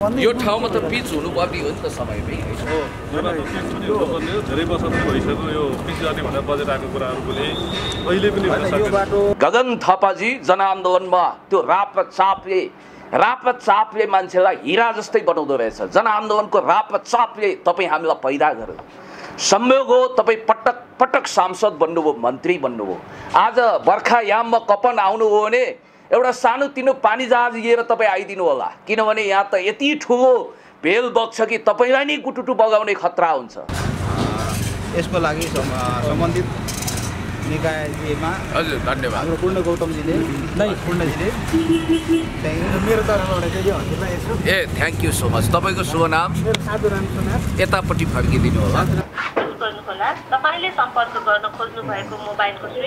यो ठाउँमा त पिच हुनुपर्ने हो नि त समयमै धेरै वर्ष भइसक्यो यो पिच गर्ने भनेर बजेट आएको कुराहरू पनि अहिले पनि गगन थापाजी जनआन्दोलनमा त्यो रापत चापले मान्छेलाई हिरा जस्तै बनाउँदो रहेछ। जनआन्दोलनको रापत चापले तपाईँ हामीलाई पैदा गर्यो। संयोग हो तपाईँ पटक पटक सांसद बन्नुभयो, मन्त्री बन्नुभयो। आज बर्खायाममा कपन आउनुभयो भने एउटा सानोतिनो पानी जहाज लिएर तपाईँ आइदिनु होला, किनभने यहाँ त यति ठुलो भेल बग्छ कि तपाईँलाई नै गुटुटु बगाउने खतरा हुन्छ। यसको लागि सम्बन्धित निकायमा हजुर धन्यवाद। हाम्रो पूर्ण गौतमजीले पूर्णजीले मेरो तर्फबाट चाहिँ हजुरलाई यसो थ्याङ्क यू सो मच। तपाईँको शुभ नाम? मेरो साधु राम सुनार। यतापट्टि फर्किदिनु होला।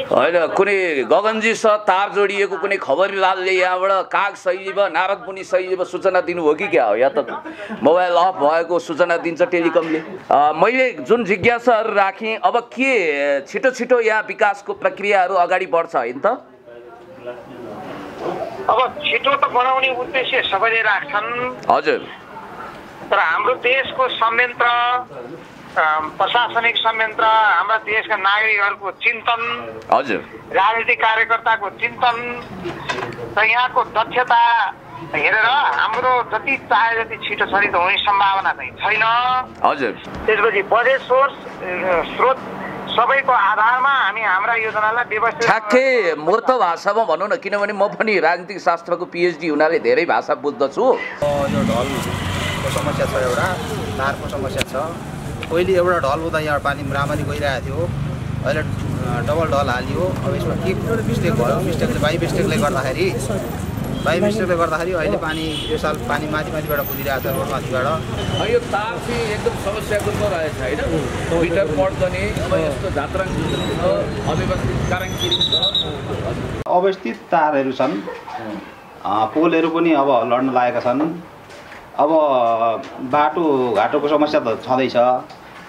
होइन, कुनै गगनजीसँग तार जोडिएको कुनै खबरलालले यहाँबाट काग शैलीमा नारद मुनि शैलीमा सूचना दिनुभयो कि क्या हो? या त मोबाइल अफ भएको सूचना दिन्छ टेलिकमले। मैले जुन जिज्ञासाहरू राखेँ, अब के छिटो छिटो यहाँ विकासको प्रक्रियाहरू अगाडि बढ्छ होइन त? अब छिटो त बनाउने उद्देश्य सबैले राख्छन्। हजुर, तर हाम्रो देशको संयन्त्र, प्रशासनिक संयन्त्र, हाम्रा देशका नागरिकहरूको चिन्तन, हजुर, राजनीतिक कार्यकर्ताको चिन्तन र यहाँको दक्षता हेरेर हाम्रो जति चाहे जति छिटो छरितो हुने सम्भावना चाहिँ छैन। हजुर, त्यसपछि बजेट स्रोत सबैको आधारमा हामी हाम्रा योजनालाई व्यवस्थित ठ्याक्कै मूर्त भाषामा भनौँ न, किनभने म पनि राजनीतिक शास्त्रको पिएचडी हुनाले धेरै भाषा बुझ्दछु। यो ढलको समस्या छ, एउटा तारको समस्या छ। पहिले एउटा ढल हुँदा यहाँ पानी राम्ररी गइरहेको थियो, अहिले डबल ढल हालियो। अब यसमा के मिस्टेक भयो? मिस्टेकले बाई मिस्टेकले गर्दाखेरि अहिले पानी यो साल पानी माथिबाट कुदिरहेको छ रोडमाथिबाट। यो तार चाहिँ एकदम समस्याग्रस्त रहेछ होइन? मिटर पड्ने अब यस्तो जात्राङ अव्यवस्थित काराङकिरी अवस्थित तारहरू छन्, पोलहरू पनि अब लड्न लागेका छन्। अब बाटोघाटोको समस्या त छँदैछ,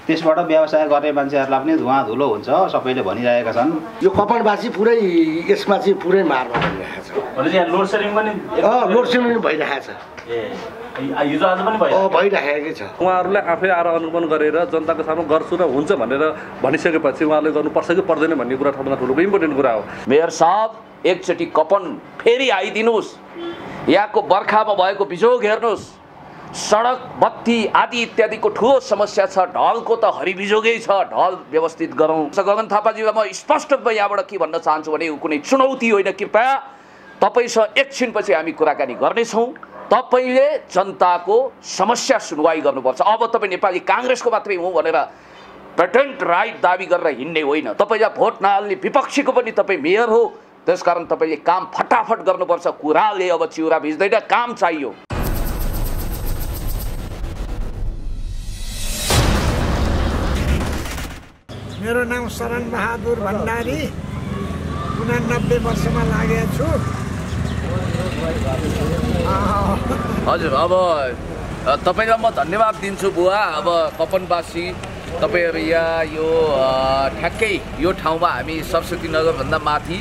त्यसबाट व्यवसाय गर्ने मान्छेहरूलाई पनि धुवा धुलो हुन्छ, सबैले भनिरहेका छन्। यो कपालवासी पुरै यसमा चाहिँ पुरै मारमा भइरहेको छ। लोड सेडिङ पनि भइरहेको छ, हिजो आज पनि भइरहेकै छ। उहाँहरूले आफै आएर अनुगमन गरेर जनताको सामु गर्छु र हुन्छ भनेर भनिसकेपछि उहाँले गर्नुपर्छ कि पर्दैन भन्ने कुरा ठुलो ठुलो इम्पोर्टेन्ट कुरा हो। मेयर साहब, एकचोटि कपन फेरि आइदिनुहोस्, यहाँको बर्खामा भएको बिजोग हेर्नुहोस्। सडक, बत्ती आदि इत्यादिको ठुलो समस्या छ। ढलको त हरिबिजोगै छ, ढल व्यवस्थित गरौँ। गगन थापाजीलाई म स्पष्ट रूपमा यहाँबाट के भन्न चाहन्छु भने कुनै चुनौती होइन, कृपया तपाईँसँग एकछिनपछि हामी कुराकानी गर्नेछौँ। तपाईँले जनताको समस्या सुनवाई गर्नुपर्छ। अब तपाईँ नेपाली काङ्ग्रेसको मात्रै हुँ भनेर पेटेन्ट राइट दाबी गरेर हिँड्ने होइन। तपाईँलाई भोट नहाल्ने विपक्षीको पनि तपाईँ मेयर हो, त्यसकारण तपाईँले काम फटाफट गर्नुपर्छ। कुराले अब चिउरा भिज्दैन, काम चाहियो। मेरो नाम शरण बहादुर भण्डारी, 89 वर्षमा लागेको छु। हजुर, अब तपाईँलाई म धन्यवाद दिन्छु बुवा। अब कपनवासी तपाईँहरू यहाँ यो ठ्याक्कै यो ठाउँमा हामी सरस्वती नगरभन्दा माथि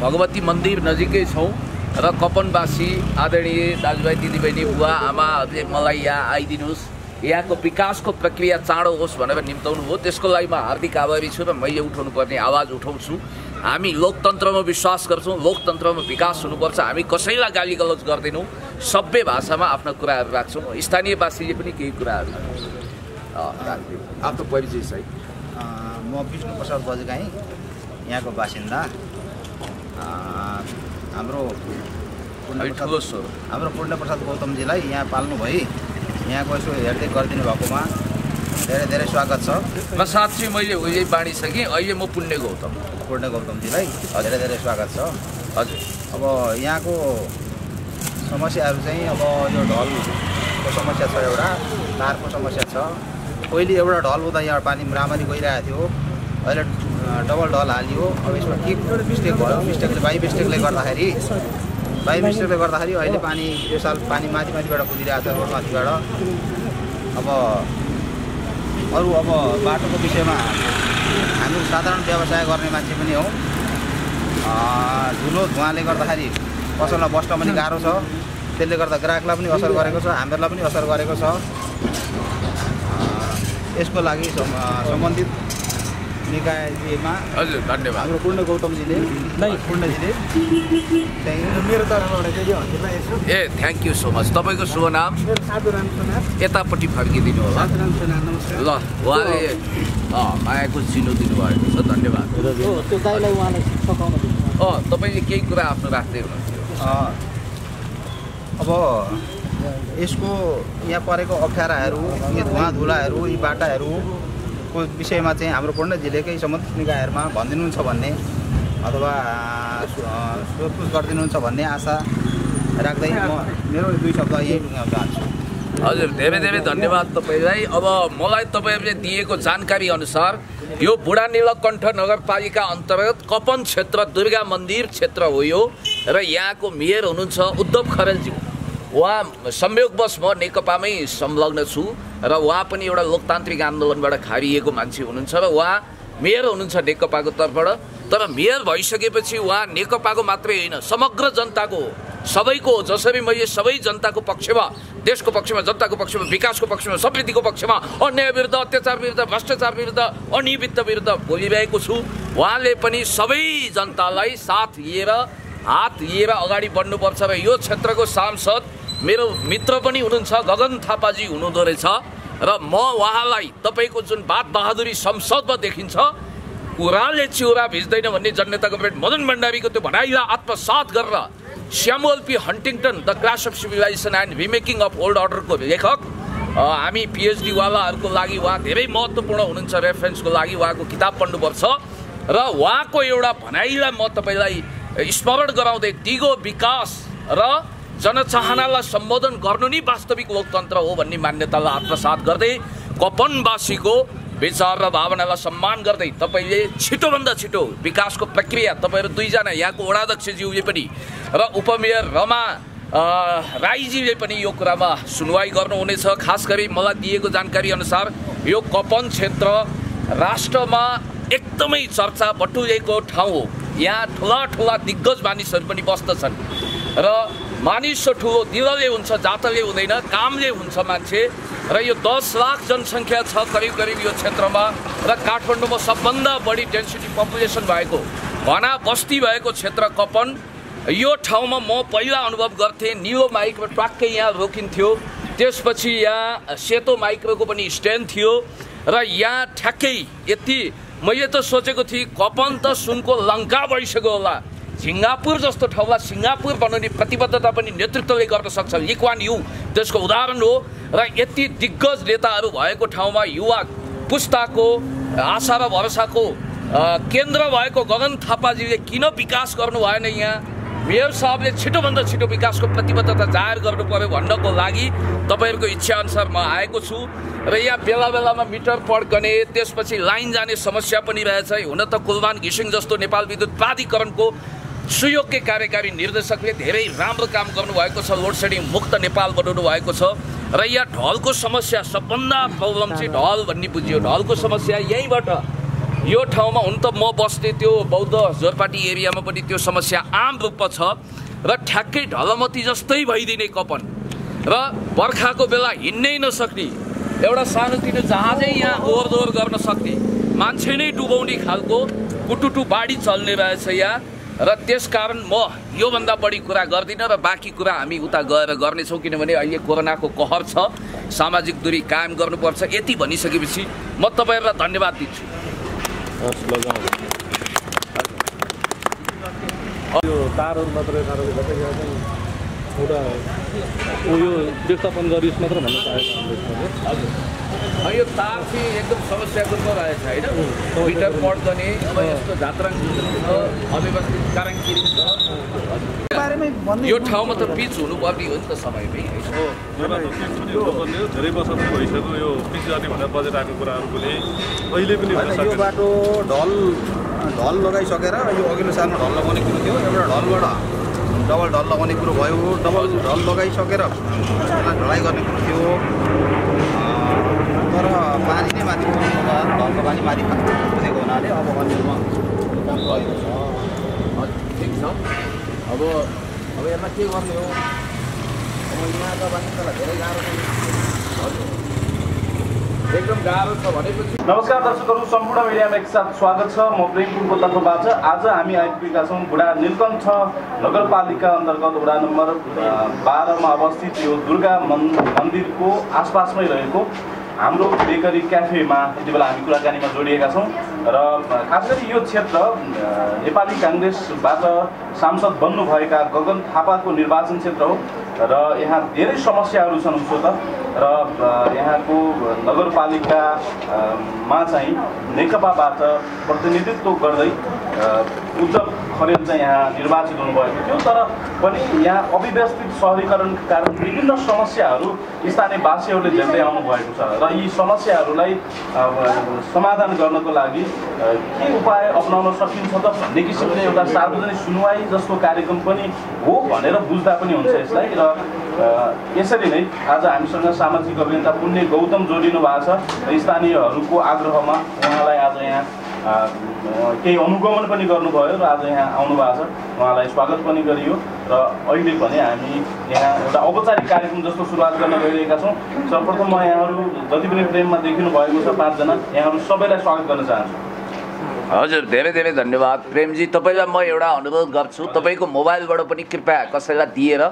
भगवती मन्दिर नजिकै छौँ र कपनवासी आदरणीय दाजुभाइ दिदीबहिनी बुवा आमाहरूले मलाई यहाँ आइदिनुहोस्, यहाँको विकासको प्रक्रिया चाँडो होस् भनेर निम्ताउनु हो। त्यसको लागि म हार्दिक आभारी छु र मैले उठाउनुपर्ने आवाज उठाउँछु। हामी लोकतन्त्रमा विश्वास गर्छौँ, लोकतन्त्रमा विकास हुनुपर्छ। हामी कसैलाई गाली गलौज गर्दैनौँ, सभ्य भाषामा आफ्ना कुराहरू राख्छौँ। स्थानीयवासीले पनि केही कुराहरू राख्थ्यो। आफ्नो परिचय सही। म विष्णु प्रसाद बजगाई, यहाँको बासिन्दा। हाम्रो पूर्ण प्रसाद गौतमजीलाई यहाँ पाल्नु भई यहाँको यसो हेर्दै गरिदिनु भएकोमा धेरै धेरै स्वागत छ। म साँच्चै मैले उहिले बाँडिसकेँ, अहिले म पूर्ण गौतमजीलाई धेरै धेरै स्वागत छ। हजुर, अब यहाँको समस्याहरू चाहिँ अब यो ढलको समस्या छ, एउटा तारको समस्या छ। पहिले एउटा ढल हुँदा यहाँ पानी राम्ररी गइरहेको थियो, अहिले डबल ढल हालियो। अब यसमा के मिस्टेक भयो? मिस्टेकले बाई मिस्टेकले गर्दाखेरि अहिले पानी यो साल पानी माथिबाट कुदिरहेको छ रोडमाथिबाट। अब अरू बाटोको विषयमा हामी साधारण व्यवसाय गर्ने मान्छे पनि हौँ। धुलो धुवाँले गर्दाखेरि पसलमा बस्न पनि गाह्रो छ। त्यसले गर्दा ग्राहकलाई पनि असर गरेको छ, हामीहरूलाई पनि असर गरेको छ। यसको लागि सम्बन्धित निकायमा हजुर धन्यवाद। हाम्रो पूर्ण गौतमजीले पूर्णजीले मेरो तर्फबाट चाहिँ यो हजुरलाई यसो थ्याङ्क यू सो मच। तपाईँको शुभ नाम? मेरो साधुराम सुनार। यतापट्टि फर्किदिनु होला। साधुराम सुनार, नमस्कार। ल उहाँले मायाको चिनो दिनुभएको छ, धन्यवाद। त्यो दाइलाई उहाँलाई सघाउन दिनु। तपाईँले केही कुरा आफ्नो राख्दै हुनुहुन्थ्यो। अब यसको यहाँ परेको अप्ठ्याराहरू, यी धुवा धुलाहरू, यी बाटाहरूको विषयमा चाहिँ हाम्रो पूर्णजिल्लाकै सम्बन्धित निकायहरूमा भनिदिनुहुन्छ भन्ने अथवा सोधपुछ गरिदिनुहुन्छ भन्ने आशा राख्दै म मेरो 2 शब्द यही टुङ्ग्याउन चाहन्छु। हजुर धेरै धेरै धन्यवाद तपाईँलाई। अब मलाई तपाईँहरूले दिएको जानकारी अनुसार यो बुढा नीलकण्ठ नगरपालिका अन्तर्गत कपन क्षेत्र दुर्गा मन्दिर क्षेत्र हो यो, र यहाँको मेयर हुनुहुन्छ उद्धव खरेलज्यू। उहाँ संयोगवश म नेकपामै संलग्न छु र उहाँ पनि एउटा लोकतान्त्रिक आन्दोलनबाट खारिएको मान्छे हुनुहुन्छ र उहाँ मेयर हुनुहुन्छ नेकपाको तर्फबाट। तर मेयर भइसकेपछि उहाँ नेकपाको मात्रै होइन, समग्र जनताको सबैको, जसरी मैले सबै जनताको पक्षमा, देशको पक्षमा, जनताको पक्षमा, विकासको पक्षमा, समृद्धिको पक्षमा, अन्याय विरुद्ध, अत्याचार विरुद्ध, भ्रष्टाचार विरुद्ध, अनियमितता विरुद्ध बोलिरहेको छु। उहाँले पनि सबै जनतालाई साथ लिएर, हात लिएर अगाडि बढ्नुपर्छ र यो क्षेत्रको सांसद मेरो मित्र पनि हुनुहुन्छ, गगन थापाजी हुनुहुँदो रहेछ र म उहाँलाई तपाईँको जुन बात बहादुरी संसदमा देखिन्छ, कुराले चिउरा भिज्दैन भन्ने जननेताको प्रेड मदन भण्डारीको त्यो भनाइलाई आत्मसात गरेर Samuel P Huntington the clash of civilisation and remaking of old अर्डरको लेखक, हामी पिएचडीवालाहरूको लागि उहाँ धेरै महत्त्वपूर्ण हुनुहुन्छ, रेफरेन्सको लागि उहाँको किताब पढ्नुपर्छ र उहाँको एउटा भनाइलाई म तपाईँलाई स्मरण गराउँदै दिगो विकास र जनचाहनालाई सम्बोधन गर्नु नै वास्तविक लोकतन्त्र हो भन्ने मान्यतालाई आत्मसात गर्दै कपनवासीको विचार र भावनालाई सम्मान गर्दै तपाईँले छिटोभन्दा छिटो विकासको प्रक्रिया, तपाईँहरू 2 जना यहाँको वडाध्यक्षज्यूले पनि र उपमेयर रमा राईजीले पनि यो कुरामा सुनवाई गर्नुहुनेछ। खास गरी मलाई दिएको जानकारी अनुसार यो कपन क्षेत्र राष्ट्रमा एकदमै चर्चा बटुलेको ठाउँ हो। यहाँ ठुला ठुला दिग्गज मानिसहरू पनि बस्दछन् र मानिस ठुलो दिलले हुन्छ, जातले हुँदैन, कामले हुन्छ मान्छे। र यो 10 लाख जनसङ्ख्या छ करिब करिब यो क्षेत्रमा र काठमाडौँमा सबभन्दा बढी डेन्सिटी पपुलेसन भएको, घना बस्ती भएको क्षेत्र कपन। यो ठाउँमा म पहिला अनुभव गर्थेँ, निलो माइक्रो ट्वाक्कै यहाँ रोकिन्थ्यो, त्यसपछि यहाँ सेतो माइक्रोको पनि स्ट्यान्ड थियो र यहाँ ठ्याक्कै यति मैले त सोचेको थिएँ कपन त सुनको लङ्का भइसक्यो होला, सिङ्गापुर जस्तो ठाउँलाई सिङ्गापुर बनाउने प्रतिबद्धता पनि नेतृत्वले गर्न सक्छ। ली कुवान यू त्यसको उदाहरण हो र यति दिग्गज नेताहरू भएको ठाउँमा युवा पुस्ताको आशा र भरोसाको केन्द्र भएको गगन थापाजीले किन विकास गर्नु भएन? यहाँ मेयर साहबले छिटोभन्दा छिटो विकासको प्रतिबद्धता जाहेर गर्नु पर्यो भन्नको लागि तपाईँहरूको इच्छाअनुसार म आएको छु र यहाँ बेला बेलामा मिटर पड्कने, त्यसपछि लाइन जाने समस्या पनि रहेछ। हुन त कुलमान घिसिङ जस्तो नेपाल विद्युत प्राधिकरणको सुयोग्य कार्यकारी निर्देशकले धेरै राम्रो काम गर्नुभएको छ, लोड सेडिङ मुक्त नेपाल बनाउनु भएको छ र यहाँ ढलको समस्या सबभन्दा प्रब्लम चाहिँ ढल भन्ने बुझियो। ढलको समस्या यहीँबाट यो ठाउँमा हुन त म बस्ने त्यो बौद्ध जोरपाटी एरियामा पनि त्यो समस्या आम रूपमा छ र ठ्याक्कै ढलमती जस्तै भइदिने कपन र बर्खाको बेला हिँड्नै नसक्ने, एउटा सानोतिनो जहाजै यहाँ ओहोरदोहोर गर्न सक्ने, मान्छे नै डुबाउने खालको कुटुटु बाढी चल्ने रहेछ यहाँ र त्यसकारण म योभन्दा बढी कुरा गर्दिनँ र बाँकी कुरा हामी उता गएर गर्नेछौँ, किनभने अहिले कोरोनाको कहर छ, सामाजिक दूरी कायम गर्नुपर्छ। यति भनिसकेपछि म तपाईँहरूलाई धन्यवाद दिन्छु। यो तारहरू मात्रै एउटा यो व्यवस्थापन गरिस् मात्र भन्न चाहेको हजुर, यो तार चाहिँ एकदम समस्याको रहेछ होइन, मिटर पड्कने, अब यस्तो झात्राङ अव्यवस्थित काराङकिरी छ। यो ठाउँमा त पिच हुनुपर्ने हो नि त समयमै। धेरै वर्ष भइसक्यो यो पिच गर्ने भनेर बजेट आएको कुराहरू पनि अहिले पनि यो बाटो ढल लगाइसकेर यो अघिल्लो सालमा ढल लगाउने कुरो थियो, एउटा ढलबाट डबल ढल लगाउने कुरो भयो, डबल ढल लगाइसकेर ढलाइ गर्ने कुरो थियो, तर पानी नै माथि ढलको पानी माथि पुगेको हुनाले अब अन्यमा गएको छ। ठिक छ, अब यसमा के गर्ने हो? यहाँका मानिसहरूलाई धेरै गाह्रो छ। एकदम गाह्रो छ भनेपछि। नमस्कार दर्शकहरू, सम्पूर्ण मिडियामा एकसाथ स्वागत छ। म प्रेमपुरको तर्फबाट आज हामी आइपुगेका छौँ बुढा नीलकण्ठ नगरपालिका अन्तर्गत वडा नम्बर 12 मा अवस्थित यो दुर्गा मन्दिरको आसपासमै रहेको हाम्रो बेकरी क्याफेमा यति बेला हामी कुराकानीमा जोडिएका छौँ। र खास गरी यो क्षेत्र नेपाली काङ्ग्रेसबाट सांसद बन्नुभएका गगन थापाको निर्वाचन क्षेत्र हो र यहाँ धेरै समस्याहरू छन् उसो त। र यहाँको नगरपालिकामा चाहिँ नेकपाबाट प्रतिनिधित्व गर्दै उद्धव खरेल चाहिँ यहाँ निर्वाचित हुनुभएको थियो। तर पनि यहाँ अव्यवस्थित सहरीकरणका कारण विभिन्न समस्याहरू स्थानीयवासीहरूले झेल्दै आउनुभएको छ र यी समस्याहरूलाई समाधान गर्नको लागि के उपाय अप्नाउन सकिन्छ त भन्ने किसिमले एउटा सार्वजनिक सुनवाई जस्तो कार्यक्रम पनि हो भनेर बुझ्दा पनि हुन्छ यसलाई। र यसरी नै आज हामीसँग सामाजिक अभियन्ता पुण्य गौतम जोडिनु भएको छ। स्थानीयहरूको आग्रहमा उहाँलाई आज यहाँ केही अनुगमन पनि गर्नुभयो र आज यहाँ आउनु भएको छ। उहाँलाई स्वागत पनि गरियो र अहिले पनि हामी यहाँ एउटा औपचारिक कार्यक्रम जस्तो सुरुवात गर्न गइरहेका छौँ। सर्वप्रथम म यहाँहरू जति पनि प्रेममा देखिनु भएको छ 5 जना, यहाँहरू सबैलाई स्वागत गर्न चाहन्छु। हजुर, धेरै धेरै धन्यवाद प्रेमजी। तपाईँलाई म एउटा अनुरोध गर्छु, तपाईँको मोबाइलबाट पनि कृपया कसैलाई दिएर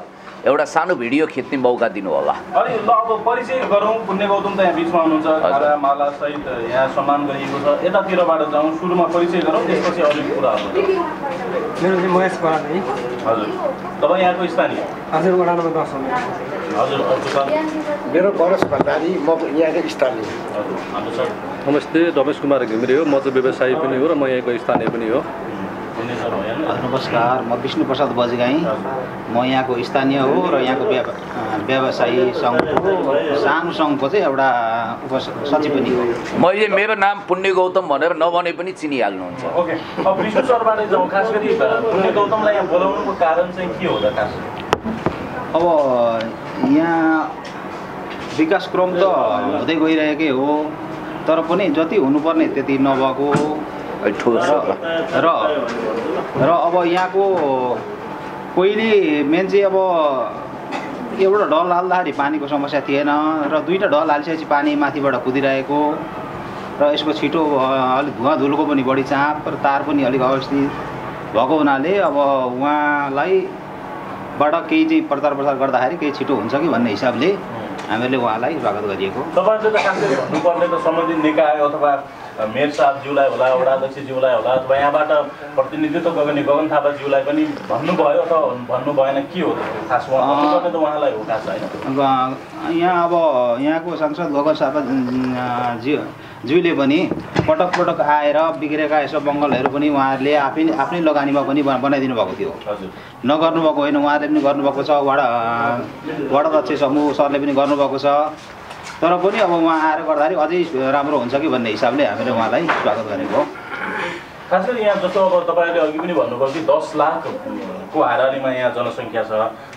एउटा सानो भिडियो खिच्ने मौका दिनु होला। अनि ल अब परिचय गरौँ। पुण्य गौतम त यहाँ बिचमा हुनुहुन्छ, खाना माला सहित यहाँ सम्मान गरिएको छ। यतातिरबाट जाउँ, सुरुमा परिचय गरौँ, त्यसपछि अरू कुराहरू। मेरो चाहिँ महेश बराल है। हजुर, तपाईँ यहाँको स्थानीय? हजुर, वडा नम्बर 10 हो। हजुर, मेरो परस भण्डारी, म यहाँको स्थानीय। हजुर, हाम्रो सर नमस्ते, रमेश कुमार घिमिरे हो। म चाहिँ व्यवसायी पनि हो र म यहाँको स्थानीय पनि हो। नमस्कार, म विष्णु प्रसाद बजगाई, म यहाँको स्थानीय हो र यहाँको व्यवसायी सङ्घको सानो सङ्घको चाहिँ एउटा उपसचिव पनि हो। मैले मेरो नाम पुण्य गौतम भनेर नभने पनि चिनिहाल्नुहुन्छ। ओके, अब विष्णु सरबाट जाउँ। खास गरी पुण्य गौतमलाई यहाँ बोलाउनुको कारण चाहिँ के हो त? खास अब यहाँ विकास क्रम त हुँदै गइरहेकै हो, तर पनि जति हुनुपर्ने त्यति नभएको र अब यहाँको पहिले मान्छे अब एउटा ढल हाल्दाखेरि पानीको समस्या थिएन र 2टा ढल हालिसकेपछि पानी माथिबाट कुदिरहेको र यसको छिटो अलिक धुवा धुलोको पनि बढी चाप र तार पनि अलिक अवस्थित भएको हुनाले अब उहाँलाई बाट केही चाहिँ प्रचार प्रसार गर्दाखेरि केही छिटो हुन्छ कि भन्ने हिसाबले हामीले उहाँलाई स्वागत गरिएको। तपाईँहरूले त खास गरी भन्नुपर्ने त सम्बन्धित निकाय अथवा मेयर साहबज्यूलाई होला, वडा अध्यक्षज्यूलाई होला, अथवा यहाँबाट प्रतिनिधित्व गर्ने गगन थापाज्यूलाई पनि भन्नुभयो अथवा भन्नु भएन, के हो त खास? भन्नुपर्ने त उहाँलाई हो खास, होइन? यहाँ अब यहाँको सांसद गगन थापा ज्यूले पनि पटक पटक आएर बिग्रेका यसो बङ्गलहरू पनि उहाँहरूले आफ्नै लगानीमा पनि बनाइदिनु भएको थियो। हजुर, नगर्नुभएको होइन, उहाँले पनि गर्नुभएको छ। वडा अध्यक्ष समूह सरले पनि गर्नुभएको छ। तर पनि अब उहाँ आएर गर्दाखेरि अझै राम्रो हुन्छ कि भन्ने हिसाबले हामीले उहाँलाई स्वागत गरेको हो। खास गरी यहाँ जस्तो अब तपाईँहरूले अघि पनि भन्नुभयो कि 10 लाखको हाराहारीमा यहाँ जनसङ्ख्या छ,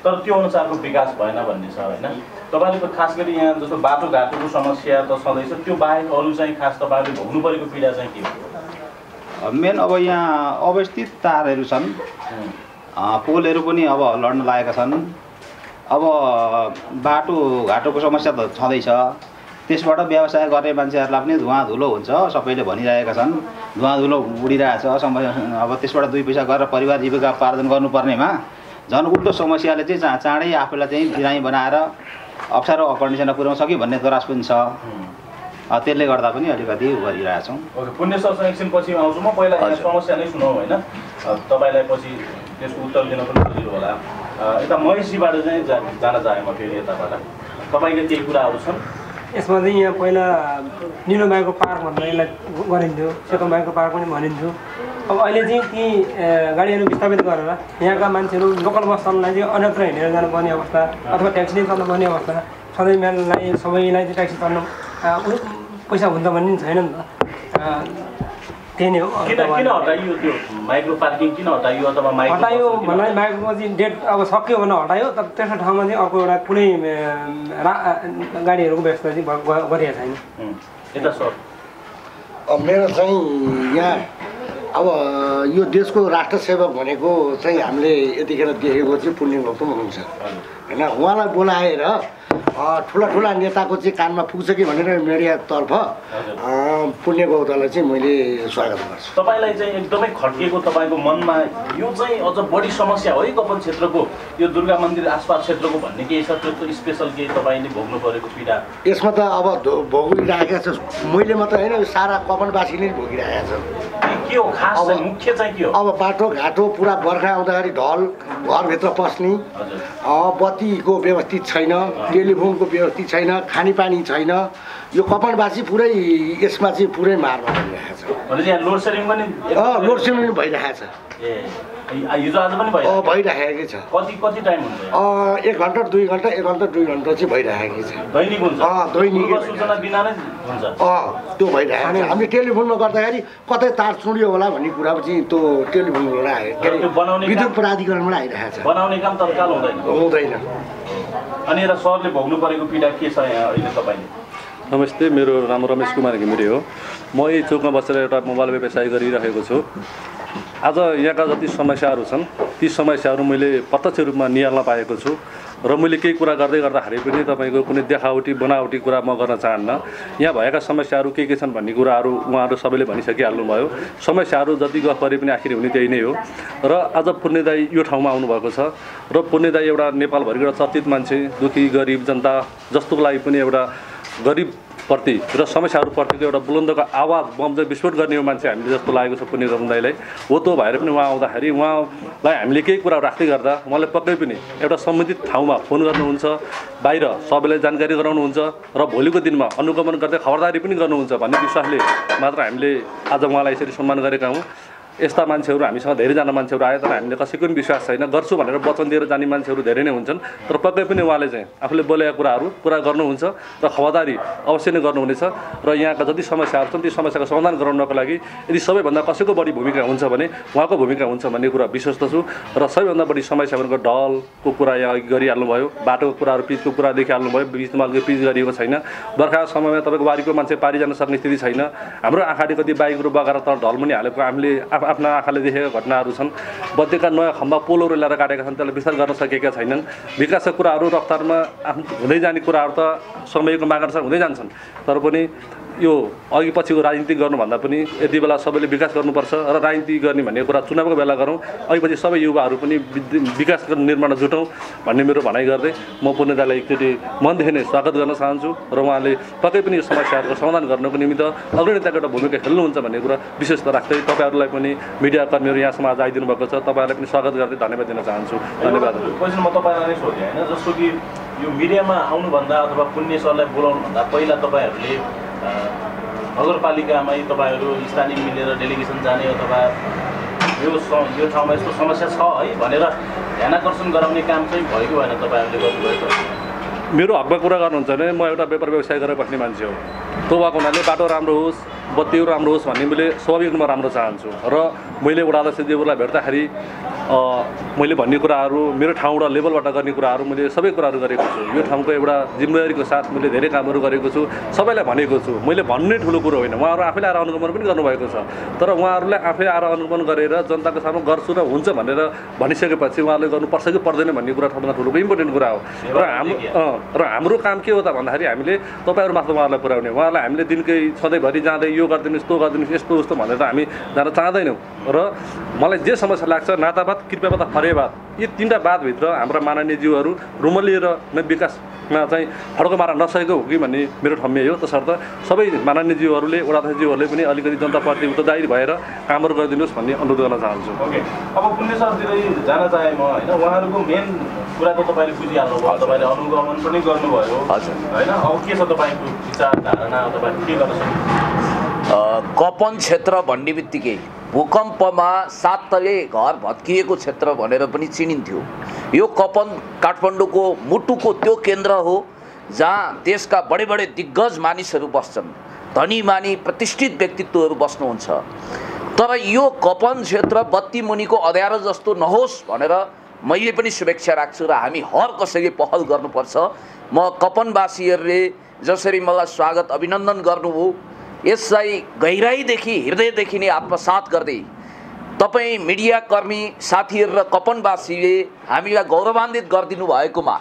तर त्यो अनुसारको विकास भएन भन्ने छ, होइन? तपाईँहरूको खास गरी यहाँ जस्तो बाटोघाटोको समस्या त छँदैछ, त्यो बाहेक अरू चाहिँ खास तपाईँहरूले भोग्नु परेको पीडा चाहिँ के हो? मेन अब यहाँ अवस्थित तारहरू छन्, पोलहरू पनि अब लड्न लागेका छन्। अब बाटोघाटोको समस्या त छँदैछ, त्यसबाट व्यवसाय गर्ने मान्छेहरूलाई पनि धुवा धुलो हुन्छ, सबैले भनिरहेका छन्। धुवा धुलो उडिरहेछ समस्या। अब त्यसबाट 2 पैसा गरेर परिवार जीविका उपार्जन गर्नुपर्नेमा झन् उल्टो समस्याले चाहिँ चाँडै आफूलाई चाहिँ बिरामी बनाएर अप्ठ्यारो कन्डिसनमा पुर्याउँछ कि भन्ने तरास पनि छ। त्यसले गर्दा पनि अलिकति गरिरहेछौँ। ओके, पुण्य सरसँग एकछिनपछि आउँछु म। पहिला यहाँ समस्या नै सुनौँ, होइन? तपाईँलाई पछि त्यसको उत्तर दिन पनि खोजियो होला। यता महेशजीबाट चाहिँ जान चाहेँ म फेरि यताबाट। तपाईँको केही कुराहरू छन् यसमा चाहिँ? यहाँ पहिला निलोबाईको पार्क भनेर यसलाई गरिन्थ्यो, सेतोबाईको पार्क पनि भनिन्थ्यो। अब अहिले चाहिँ ती गाडीहरू विस्थापित गरेर यहाँका मान्छेहरू लोकल बस चल्नलाई चाहिँ अन्यत्र हिँडेर जानुपर्ने अवस्था अथवा ट्याक्सी नै चल्नुपर्ने अवस्था। सधैँ बिहानलाई सबैलाई चाहिँ ट्याक्सी चल्नु पैसा हुन्छ भन्ने छैन नि त। त्यही नै हो। किन हटाइयो त्यो माइक्रो पार्किङ? किन हटाइयो? अथवा हटायो भन्नाले माइक्रोको चाहिँ डेट अब सक्यो भने हटायो, तर त्यसको ठाउँमा चाहिँ अर्को एउटा कुनै गाडीहरूको व्यवस्था चाहिँ गरिएको छैन। यता सर, मेरो चाहिँ यहाँ अब यो देशको राष्ट्र सेवक भनेको चाहिँ हामीले यतिखेर देखेको चाहिँ पुण्य गौतम हुनुहुन्छ होइन। उहाँलाई बोलाएर ठुला नेताको चाहिँ कानमा पुग्छ कि भनेर मिडियातर्फ पुण्य गौतमलाई चाहिँ मैले स्वागत गर्छु। तपाईँलाई चाहिँ एकदमै खड्किएको तपाईँको मनमा यो चाहिँ अझ बढी समस्या हो है कपन क्षेत्रको, यो दुर्गा मन्दिर आसपास क्षेत्रको भन्ने केही छ, त्यो स्पेसल केही तपाईँले भोग्नु परेको पीडा? यसमा त अब भोगिरहेको छ, मैले मात्र होइन, सारा कपनवासीले भोगिरहेको छ। के हो खास चाहिँ मुख्य चाहिँ के हो? अब बाटोघाटो पुरा बर्खा आउँदाखेरि ढल, घरभित्र पस्ने, बत्तीको व्यवस्थित छैन, टेलिफोनको व्यवस्थित छैन, खानेपानी छैन। यो कपनवासी पुरै यसमा चाहिँ पुरै मारमा भइरहेको छ। भनेपछि यहाँ लोड सेडिङ पनि लोड सेडिङ भइरहेको छ। हिजो आज पनि भइरहेकै छ। कति टाइम हुन्छ? 1 घन्टा 2 घन्टा 1 घन्टा 2 घन्टा चाहिँ भइरहेकै छ। दैनिक हुन्छ? दैनिक सूचना बिना नै हुन्छ? त्यो भइरहेको छ। हामीले टेलिफोनमा गर्दाखेरि कतै तार चुडियो होला भन्ने कुरा चाहिँ त्यो टेलिफोनबाट आयो, विद्युत प्राधिकरणबाट आइरहेको छ। बनाउने काम तत्काल हुँदैन। अनि र सरले भोग्नु परेको पीडा के छ यहाँ अहिले तपाईँले? नमस्ते, मेरो नाम रमेश कुमार घिमिरे हो। म यही चौकमा बसेर एउटा मोबाइल व्यवसाय गरिरहेको छु। आज यहाँका जति समस्याहरू छन् ती समस्याहरू मैले प्रत्यक्ष रूपमा निहाल्न पाएको छु र मैले केही कुरा गर्दै गर्दाखेरि पनि तपाईँको कुनै देखावटी बनावटी कुरा म गर्न चाहन्न। यहाँ भएका समस्याहरू के छन् भन्ने कुराहरू उहाँहरू सबैले भनिसकिहाल्नुभयो। समस्याहरू जति गफ गरे पनि आखिर हुने त्यही नै हो। र आज पुण्य दाई यो ठाउँमा आउनुभएको छ र पुण्य दाई एउटा नेपालभरिको एउटा चर्चित मान्छे, दुखी गरिब जनता जस्तोको लागि पनि एउटा गरिबप्रति र समस्याहरूप्रतिको एउटा बुलन्दको आवाज बम चाहिँ विस्फोट गर्ने मान्छे हामीले जस्तो लागेको छ पुण्य गौतम दाईलाई। हो त्यो भएर पनि उहाँ आउँदाखेरि उहाँलाई हामीले केही कुरा राख्दै गर्दा उहाँले पक्कै पनि एउटा सम्बन्धित ठाउँमा फोन गर्नुहुन्छ, बाहिर सबैलाई जानकारी गराउनुहुन्छ र भोलिको दिनमा अनुगमन गर्दै खबरदारी पनि गर्नुहुन्छ भन्ने विश्वासले मात्र हामीले आज उहाँलाई यसरी सम्मान गरेका हौँ। यस्ता मान्छेहरू हामीसँग धेरैजना मान्छेहरू आए तर हामीले कसैको पनि विश्वास छैन। गर्छु भनेर वचन दिएर जाने मान्छेहरू धेरै नै हुन्छन्, तर पक्कै पनि उहाँले चाहिँ आफूले बोलेका कुराहरू पुरा गर्नुहुन्छ र खबरदारी अवश्य नै गर्नुहुनेछ। र यहाँका जति समस्याहरू छन् ती समस्याको समाधान गराउनको लागि यदि सबैभन्दा कसैको बढी भूमिका हुन्छ भने उहाँको भूमिका हुन्छ भन्ने कुरा विश्वस्त छु। र सबैभन्दा बढी समस्या भनेको ढलको कुरा यहाँ गरिहाल्नुभयो, बाटोको कुराहरू पिचको कुरा देखिहाल्नुभयो, बिचमा पिच गरिएको छैन। बर्खाको समयमा तपाईँको बारीको मान्छे पारी जान सक्ने स्थिति छैन। हाम्रो आँखाले कति बाइकहरू बगाएर तर ढल पनि हालेको हामीले आफ्ना आँखाले देखेका घटनाहरू छन्। बत्तीका नयाँ खम्बा पोलहरू ल्याएर काटेका छन्, त्यसलाई विस्तार गर्न सकेका छैनन्। विकासका कुराहरू रफ्तारमा हुँदै जाने कुराहरू त समयको मागअनुसार हुँदै जान्छन्, तर पनि यो अघि पछिको राजनीति गर्नुभन्दा पनि यति बेला सबैले विकास गर्नुपर्छ र राजनीति गर्ने भन्ने कुरा चुनावको बेला गरौँ, अघि पछि सबै युवाहरू पनि विकासको निर्माण जुटौँ भन्ने मेरो भनाइ गर्दै म पुण्य दाईलाई एकचोटि मनदेखि नै स्वागत गर्न चाहन्छु र उहाँले पक्कै पनि यो समस्याहरूको समाधान गर्नको निमित्त अग्रणीताको एउटा भूमिका खेल्नुहुन्छ भन्ने कुरा विशेष राख्दै तपाईँहरूलाई पनि मिडियाकर्मीहरू यहाँसम्म आज आइदिनु भएको छ, तपाईँहरूलाई पनि स्वागत गर्दै धन्यवाद दिन चाहन्छु। धन्यवाद। क्वेसन म तपाईँलाई नै सोधेँ होइन, जस्तो कि यो मिडियामा आउनुभन्दा अथवा पुण्य सरलाई बोलाउनुभन्दा पहिला तपाईँहरूले नगरपालिकामै तपाईँहरू स्थानीय मिलेर डेलिगेसन जाने अथवा यो ठाउँमा यस्तो समस्या छ है भनेर ध्यानाकर्षण गराउने काम चाहिँ भयो कि भएन तपाईँहरूले गर्नुभएको? मेरो हकमा कुरा गर्नुहुन्छ भने म एउटा व्यापार व्यवसाय गरेर बस्ने मान्छे हो। त्यो भएको हुनाले बाटो राम्रो होस्, बत्तीहरू राम्रो होस् भन्ने मैले स्वाभाविक रूपमा राम्रो चाहन्छु र मैले वडा अध्यक्षज्यूलाई भेट्दाखेरि मैले भन्ने कुराहरू मेरो ठाउँबाट लेभलबाट गर्ने कुराहरू मैले सबै कुराहरू गरेको छु। यो ठाउँको एउटा जिम्मेवारीको साथ मैले धेरै कामहरू गरेको छु, सबैलाई भनेको छु। मैले भन्ने ठुलो कुरो होइन, उहाँहरू आफैले आएर अनुगमन पनि गर्नुभएको छ, तर उहाँहरूले आफै आएर अनुगमन गरेर जनताको सामु गर्छु र हुन्छ भनेर भनिसकेपछि उहाँले गर्नुपर्छ कि पर्दैन भन्ने कुरा सबभन्दा ठुलो इम्पोर्टेन्ट कुरा हो। र हाम्रो काम के हो त भन्दाखेरि हामीले तपाईँहरू मात्र उहाँहरूलाई पुर्याउने, उहाँहरूलाई हामीले दिनकै सधैँभरि जाँदै यो गरिदिनुहोस् त्यो गरिदिनुहोस् यस्तो उस्तो भनेर हामी जान चाहँदैनौँ। र मलाई जे समस्या लाग्छ नातावाद कृपयावाद फरेवाद यी तीनटा बातभित्र हाम्रा माननीयज्यूहरू रुमलिएर नै विकासमा चाहिँ फड्को मार्न नसकेको हो कि भन्ने मेरो ठम्मे हो। तसर्थ सबै माननीयज्यूहरूले वडाध्यक्षज्यूहरूले पनि अलिकति जनताप्रति उत्तरदायी भएर कामहरू गरिदिनुहोस् भन्ने अनुरोध गर्न चाहन्छु। ओके, अब पुण्य सरतिरै जान चाहे म होइन, उहाँहरूको मेन कुरा त तपाईँले बुझिहाल्नुभयो, तपाईँले अनुगमन पनि गर्नुभयो होइन, अब के छ तपाईँको विचार धारणा, तपाईँले के गर्न सक्नुहुन्छ? कपन क्षेत्र भन्ने बित्तिकै भूकम्पमा 7 तले घर भत्किएको क्षेत्र भनेर पनि चिनिन्थ्यो। यो कपन काठमाडौँको मुटुको त्यो केन्द्र हो जहाँ देशका बडे बडे दिग्गज मानिसहरू बस्छन्, धनी मानी प्रतिष्ठित व्यक्तित्वहरू बस्नुहुन्छ। तर यो कपन क्षेत्र बत्ती मुनिको अँध्यारो जस्तो नहोस् भनेर मैले पनि शुभेच्छा राख्छु र हामी हर कसैले पहल गर्नुपर्छ। म कपनवासीहरूले जसरी मलाई स्वागत अभिनन्दन गर्नुभयो यसलाई गहिराईदेखि हृदयदेखि नै आत्मसात गर्दै तपाईँ मिडियाकर्मी साथीहरू र कपनवासीले हामीलाई गौरवान्वित गरिदिनु भएकोमा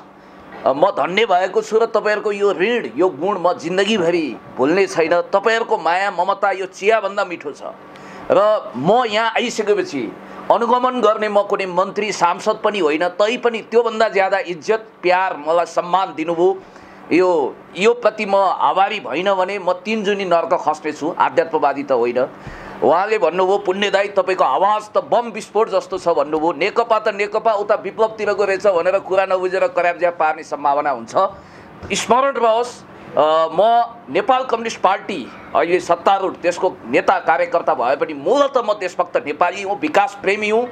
म धन्य भएको छु र तपाईँहरूको यो ऋण यो गुण म जिन्दगीभरि भुल्ने छैन। तपाईँहरूको माया ममता यो चियाभन्दा मिठो छ र म यहाँ आइसकेपछि अनुगमन गर्ने म कुनै मन्त्री सांसद पनि होइन, तैपनि त्योभन्दा ज्यादा इज्जत प्यार मलाई सम्मान दिनुभयो। यो प्रति म आभारी भइन भने म 3 जुनी नर्क खस्नेछु, आध्यात्मवादी त होइन। उहाँले भन्नुभयो पुण्यदायी तपाईँको आवाज त बम विस्फोट जस्तो छ भन्नुभयो। नेकपा त नेकपा उता विप्लवतिरको रहेछ भनेर कुरा नबुझेर कराब्ज्या पार्ने सम्भावना हुन्छ। स्मरण रहोस्, म नेपाल कम्युनिस्ट पार्टी अहिले सत्तारूढ त्यसको नेता कार्यकर्ता भए पनि मूलतः म देशभक्त नेपाली हुँ, विकास प्रेमी हुँ।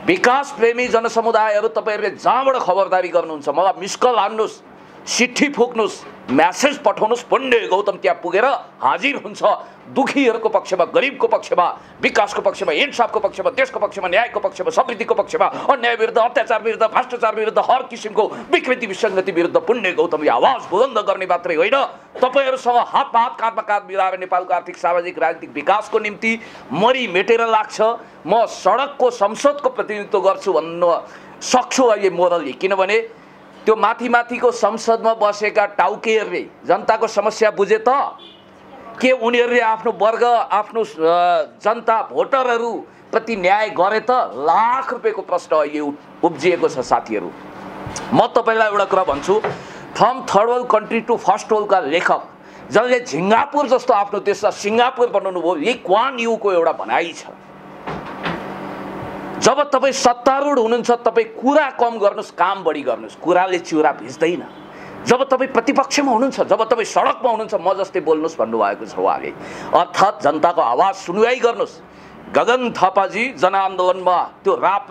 विकास प्रेमी जनसमुदायहरू तपाईँहरूले जहाँबाट खबरदारी गर्नुहुन्छ मलाई मिसकल हान्नुहोस्, चिठी फुक्नुहोस्, म्यासेज पठाउनुहोस्, पुण्य गौतम त्यहाँ पुगेर हाजिर हुन्छ। दुखीहरूको पक्षमा, गरिबको पक्षमा, विकासको पक्षमा, इन्साफको पक्षमा, देशको पक्षमा, न्यायको पक्षमा, समृद्धिको पक्षमा, अन्याय विरुद्ध, अत्याचार विरुद्ध, भ्रष्टाचार विरुद्ध, हर किसिमको विकृति विसङ्गति विरुद्ध पुण्य गौतमले आवाज बुलन्द गर्ने मात्रै होइन, तपाईँहरूसँग हातमा हात काँधमा काँध मिलाएर नेपालको आर्थिक सामाजिक राजनीतिक विकासको निम्ति मरि मेटेर लाग्छ। म सडकको संसदको प्रतिनिधित्व गर्छु भन्न सक्छु अहिले मोरलले, किनभने त्यो माथिको संसदमा बसेका टाउकेहरूले जनताको समस्या बुझे त के उनीहरूले आफ्नो वर्ग आफ्नो जनता भोटरहरू प्रति न्याय गरे त? लाख रुपैयाँको प्रश्न अहिले उब्जिएको छ साथीहरू। म तपाईँलाई एउटा कुरा भन्छु, from third world country to first वर्ल्डका लेखक जसले सिङ्गापुर जस्तो आफ्नो देशलाई सिङ्गापुर बनाउनु भयो, ली क्वान यूको एउटा भनाइ छ, जब तपाईँ सत्तारूढ हुनुहुन्छ तपाईँ कुरा कम गर्नुहोस्, काम बढी गर्नुहोस्, कुराले चिउरा भिज्दैन। जब तपाईँ प्रतिपक्षमा हुनुहुन्छ, जब तपाईँ सडकमा हुनुहुन्छ, म जस्तै बोल्नुहोस् भन्नुभएको छ उहाँले। अर्थात् जनताको आवाज सुनवाई गर्नुहोस्। गगन थापाजी जनआन्दोलनमा त्यो राप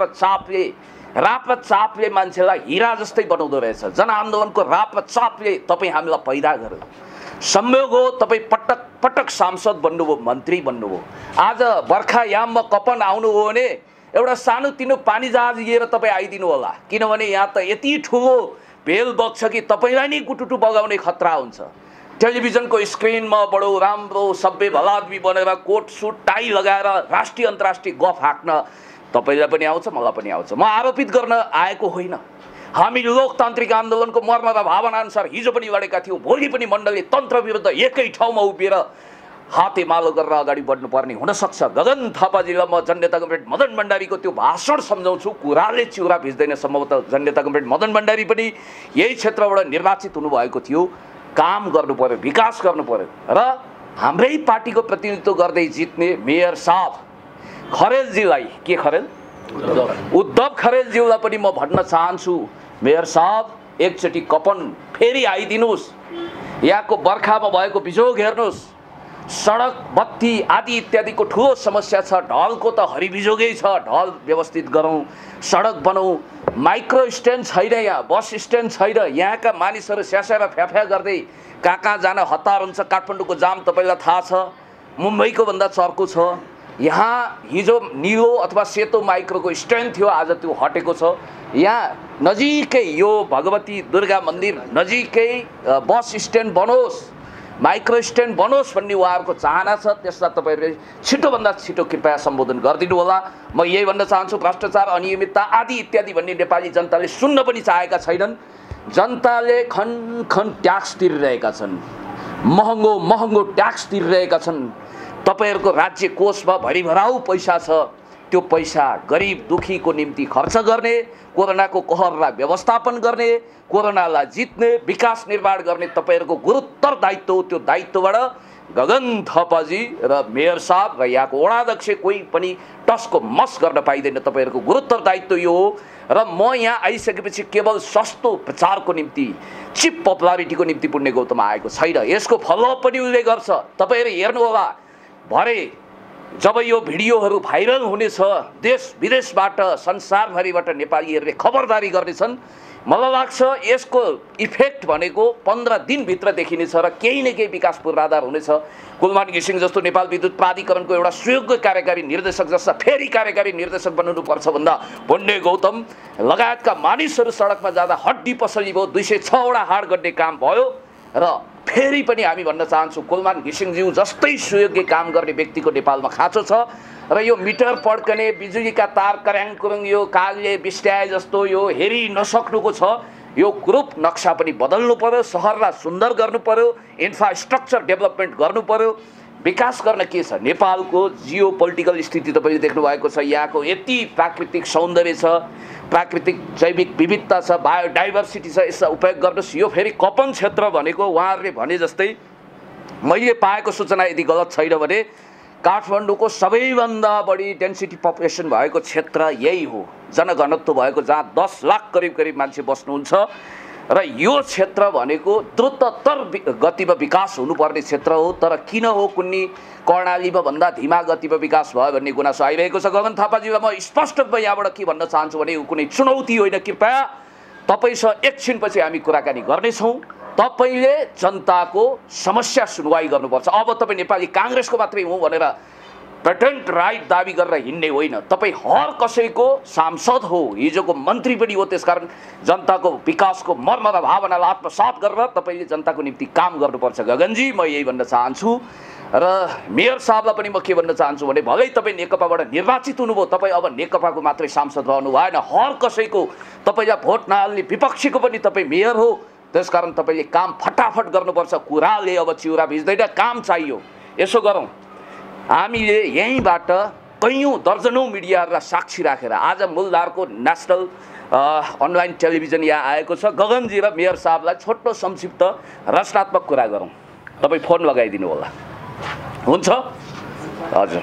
र चापले मान्छेलाई हिरा जस्तै बनाउँदो रहेछ। जनआन्दोलनको राप र चापले तपाईँ हामीलाई पैदा गर्यो। संयोग हो तपाईँ पटक पटक सांसद बन्नुभयो, मन्त्री बन्नुभयो। आज बर्खायाममा कपन आउनुभयो भने एउटा सानोतिनो पानी जहाज लिएर तपाईँ आइदिनु होला, किनभने यहाँ त यति ठुलो भेल बग्छ कि तपाईँलाई नै गुटुटु बगाउने खतरा हुन्छ। टेलिभिजनको स्क्रिनमा बडो राम्रो सभ्य भलादमी बनेर कोट सुट टाई लगाएर राष्ट्रिय अन्तर्राष्ट्रिय गफ हाँक्न तपाईँलाई पनि आउँछ, मलाई पनि आउँछ। म आरोपित गर्न आएको होइन। हामी लोकतान्त्रिक आन्दोलनको मर्म र भावना अनुसार हिजो पनि लडेका थियौँ, भोलि पनि मण्डलले तन्त्र विरुद्ध एकै ठाउँमा उभिएर हातेमालो गरेर अगाडि बढ्नुपर्ने हुनसक्छ। गगन थापाजीलाई म जननेता कमरेड मदन भण्डारीको त्यो भाषण सम्झाउँछु, कुराले चिउरा भिज्दैन। सम्भवतः जननेता कमरेड मदन भण्डारी पनि यही क्षेत्रबाट निर्वाचित हुनुभएको थियो। काम गर्नु पर्यो, विकास गर्नु पर्यो र हाम्रै पार्टीको प्रतिनिधित्व गर्दै जित्ने मेयर साहब खरेलजीलाई, के खरेल, उद्धव खरेलज्यूलाई पनि म भन्न चाहन्छु, मेयर साहब एकचोटि कपन फेरि आइदिनुहोस्, यहाँको बर्खामा भएको बिजोग हेर्नुहोस्, सडक बत्ती आदि इत्यादिको ठुलो समस्या छ। ढलको त हरिबिजोगै छ, ढल व्यवस्थित गरौँ, सडक बनाऊ। माइक्रो स्ट्यान्ड छैन, यहाँ बस स्ट्यान्ड छैन। यहाँका मानिसहरू स्यास्या र फ्याफ्या गर्दै कहाँ कहाँ जान हतार हुन्छ। काठमाडौँको जाम तपाईँलाई थाहा छ, मुम्बईको भन्दा चर्को छ। यहाँ हिजो निलो अथवा सेतो माइक्रोको स्ट्यान्ड थियो, आज त्यो हटेको छ। यहाँ नजिकै यो भगवती दुर्गा मन्दिर नजिकै बस स्ट्यान्ड बनोस्, माइक्रो स्ट्यान्ड बनोस् भन्ने उहाँहरूको चाहना छ। त्यसलाई तपाईँहरूले छिटोभन्दा छिटो कृपया सम्बोधन गरिदिनु होला। म यही भन्न चाहन्छु, भ्रष्टाचार अनियमितता आदि इत्यादि भन्ने नेपाली जनताले सुन्न पनि चाहेका छैनन्। जनताले खन खन ट्याक्स तिरिरहेका छन्, महँगो महँगो ट्याक्स तिरिरहेका छन्। तपाईँहरूको राज्य कोषमा भरिभराउ पैसा छ, त्यो पैसा गरिब दुखीको निम्ति खर्च गर्ने, कोरोनाको कहरलाई व्यवस्थापन गर्ने, कोरोनालाई जित्ने, विकास निर्माण गर्ने तपाईँहरूको गुरुत्तर दायित्व हो। त्यो दायित्वबाट गगन थापाजी र मेयर साहब र यहाँको वडाध्यक्ष कोही पनि टसको मस गर्न पाइँदैन। तपाईँहरूको गुरुत्तर दायित्व यो हो। र म यहाँ आइसकेपछि केवल सस्तो प्रचारको निम्ति, चिप पपुलारिटीको निम्ति पुण्य गौतम आएको छैन। यसको फलोअप पनि उसले गर्छ। तपाईँहरू हेर्नुहोला, भरे जब यो भिडियोहरू भाइरल हुनेछ, देश विदेशबाट संसारभरिबाट नेपालीहरूले खबरदारी गर्नेछन्। मलाई लाग्छ यसको इफेक्ट भनेको 15 दिनभित्र देखिनेछ र केही न केही विकास पूर्वाधार हुनेछ। कुलमान घिसिङ जस्तो नेपाल विद्युत प्राधिकरणको एउटा सुयोग्य कार्यकारी निर्देशक जस्ता फेरि कार्यकारी निर्देशक बन्नुपर्छ भन्दा पुण्य गौतम लगायतका मानिसहरू सडकमा जाँदा हड्डी पसली भयो, 206 वटा हाड गर्ने काम भयो र फेरि पनि हामी भन्न चाहन्छौँ कुलमान घिसिङज्यू जस्तै सुयोग्य काम गर्ने व्यक्तिको नेपालमा खाँचो छ र यो मिटर पड्कने बिजुलीका तार कर्याङ कुरुङ यो कागले बिस्ट्याए जस्तो यो हेरि नसक्नुको छ। यो ग्रुप नक्सा पनि बदल्नु पर्यो, सहरलाई सुन्दर गर्नु पर्यो, इन्फ्रास्ट्रक्चर डेभलपमेन्ट गर्नु पर्यो। विकास गर्न के छ नेपालको जियो पोलिटिकल स्थिति तपाईँले देख्नुभएको छ। यहाँको यति प्राकृतिक सौन्दर्य छ, प्राकृतिक जैविक विविधता छ, बायोडाइभर्सिटी छ, यसलाई उपयोग गर्नुहोस्। यो फेरि कपन क्षेत्र भनेको उहाँहरूले भने जस्तै मैले पाएको सूचना यदि गलत छैन भने काठमाडौँको सबैभन्दा बढी डेन्सिटी पपुलेसन भएको क्षेत्र यही हो, जनघनत्व भएको, जहाँ 10 लाख करिब मान्छे बस्नुहुन्छ र यो क्षेत्र भनेको द्रुततर गतिमा विकास हुनुपर्ने क्षेत्र हो। तर किन हो कुन्नी कर्णालीमा भन्दा धीमा गतिमा विकास भयो भन्ने गुनासो आइरहेको छ। गगन थापाजीलाई म स्पष्ट रूपमा यहाँबाट के भन्न चाहन्छु भने यो कुनै चुनौती होइन। कृपया तपाईँसँग एकछिनपछि हामी कुराकानी गर्नेछौँ। तपाईँले जनताको समस्या सुनवाई गर्नुपर्छ। अब तपाईँ नेपाली काङ्ग्रेसको मात्रै हुँ भनेर पेटेन्ट राइट दाबी गरेर हिँड्ने होइन। तपाईँ हर कसैको सांसद हो, हिजोको मन्त्री पनि हो। त्यसकारण जनताको विकासको मर्म र भावनालाई आत्मसात गरेर तपाईँले जनताको निम्ति काम गर्नुपर्छ। गगनजी, म यही भन्न चाहन्छु। र मेयर साहबलाई पनि म के भन्न चाहन्छु भने भलै तपाईँ नेकपाबाट निर्वाचित हुनुभयो, तपाईँ अब नेकपाको मात्रै सांसद रहनु भएन। हर कसैको तपाईँलाई भोट नहाल्ने विपक्षीको पनि तपाईँ मेयर हो। त्यसकारण तपाईँले काम फटाफट गर्नुपर्छ। कुराले अब चिउरा भिज्दैन, काम चाहियो। यसो गरौँ, हामीले यहीँबाट कैयौँ दर्जनौँ मिडियाहरूलाई साक्षी राखेर आज मूलधारको नेसनल अनलाइन टेलिभिजन यहाँ आएको छ। गगनजी र मेयर साहबलाई छोटो संक्षिप्त रचनात्मक कुरा गरौँ। तपाईँ फोन लगाइदिनु होला, हुन्छ? हजुर,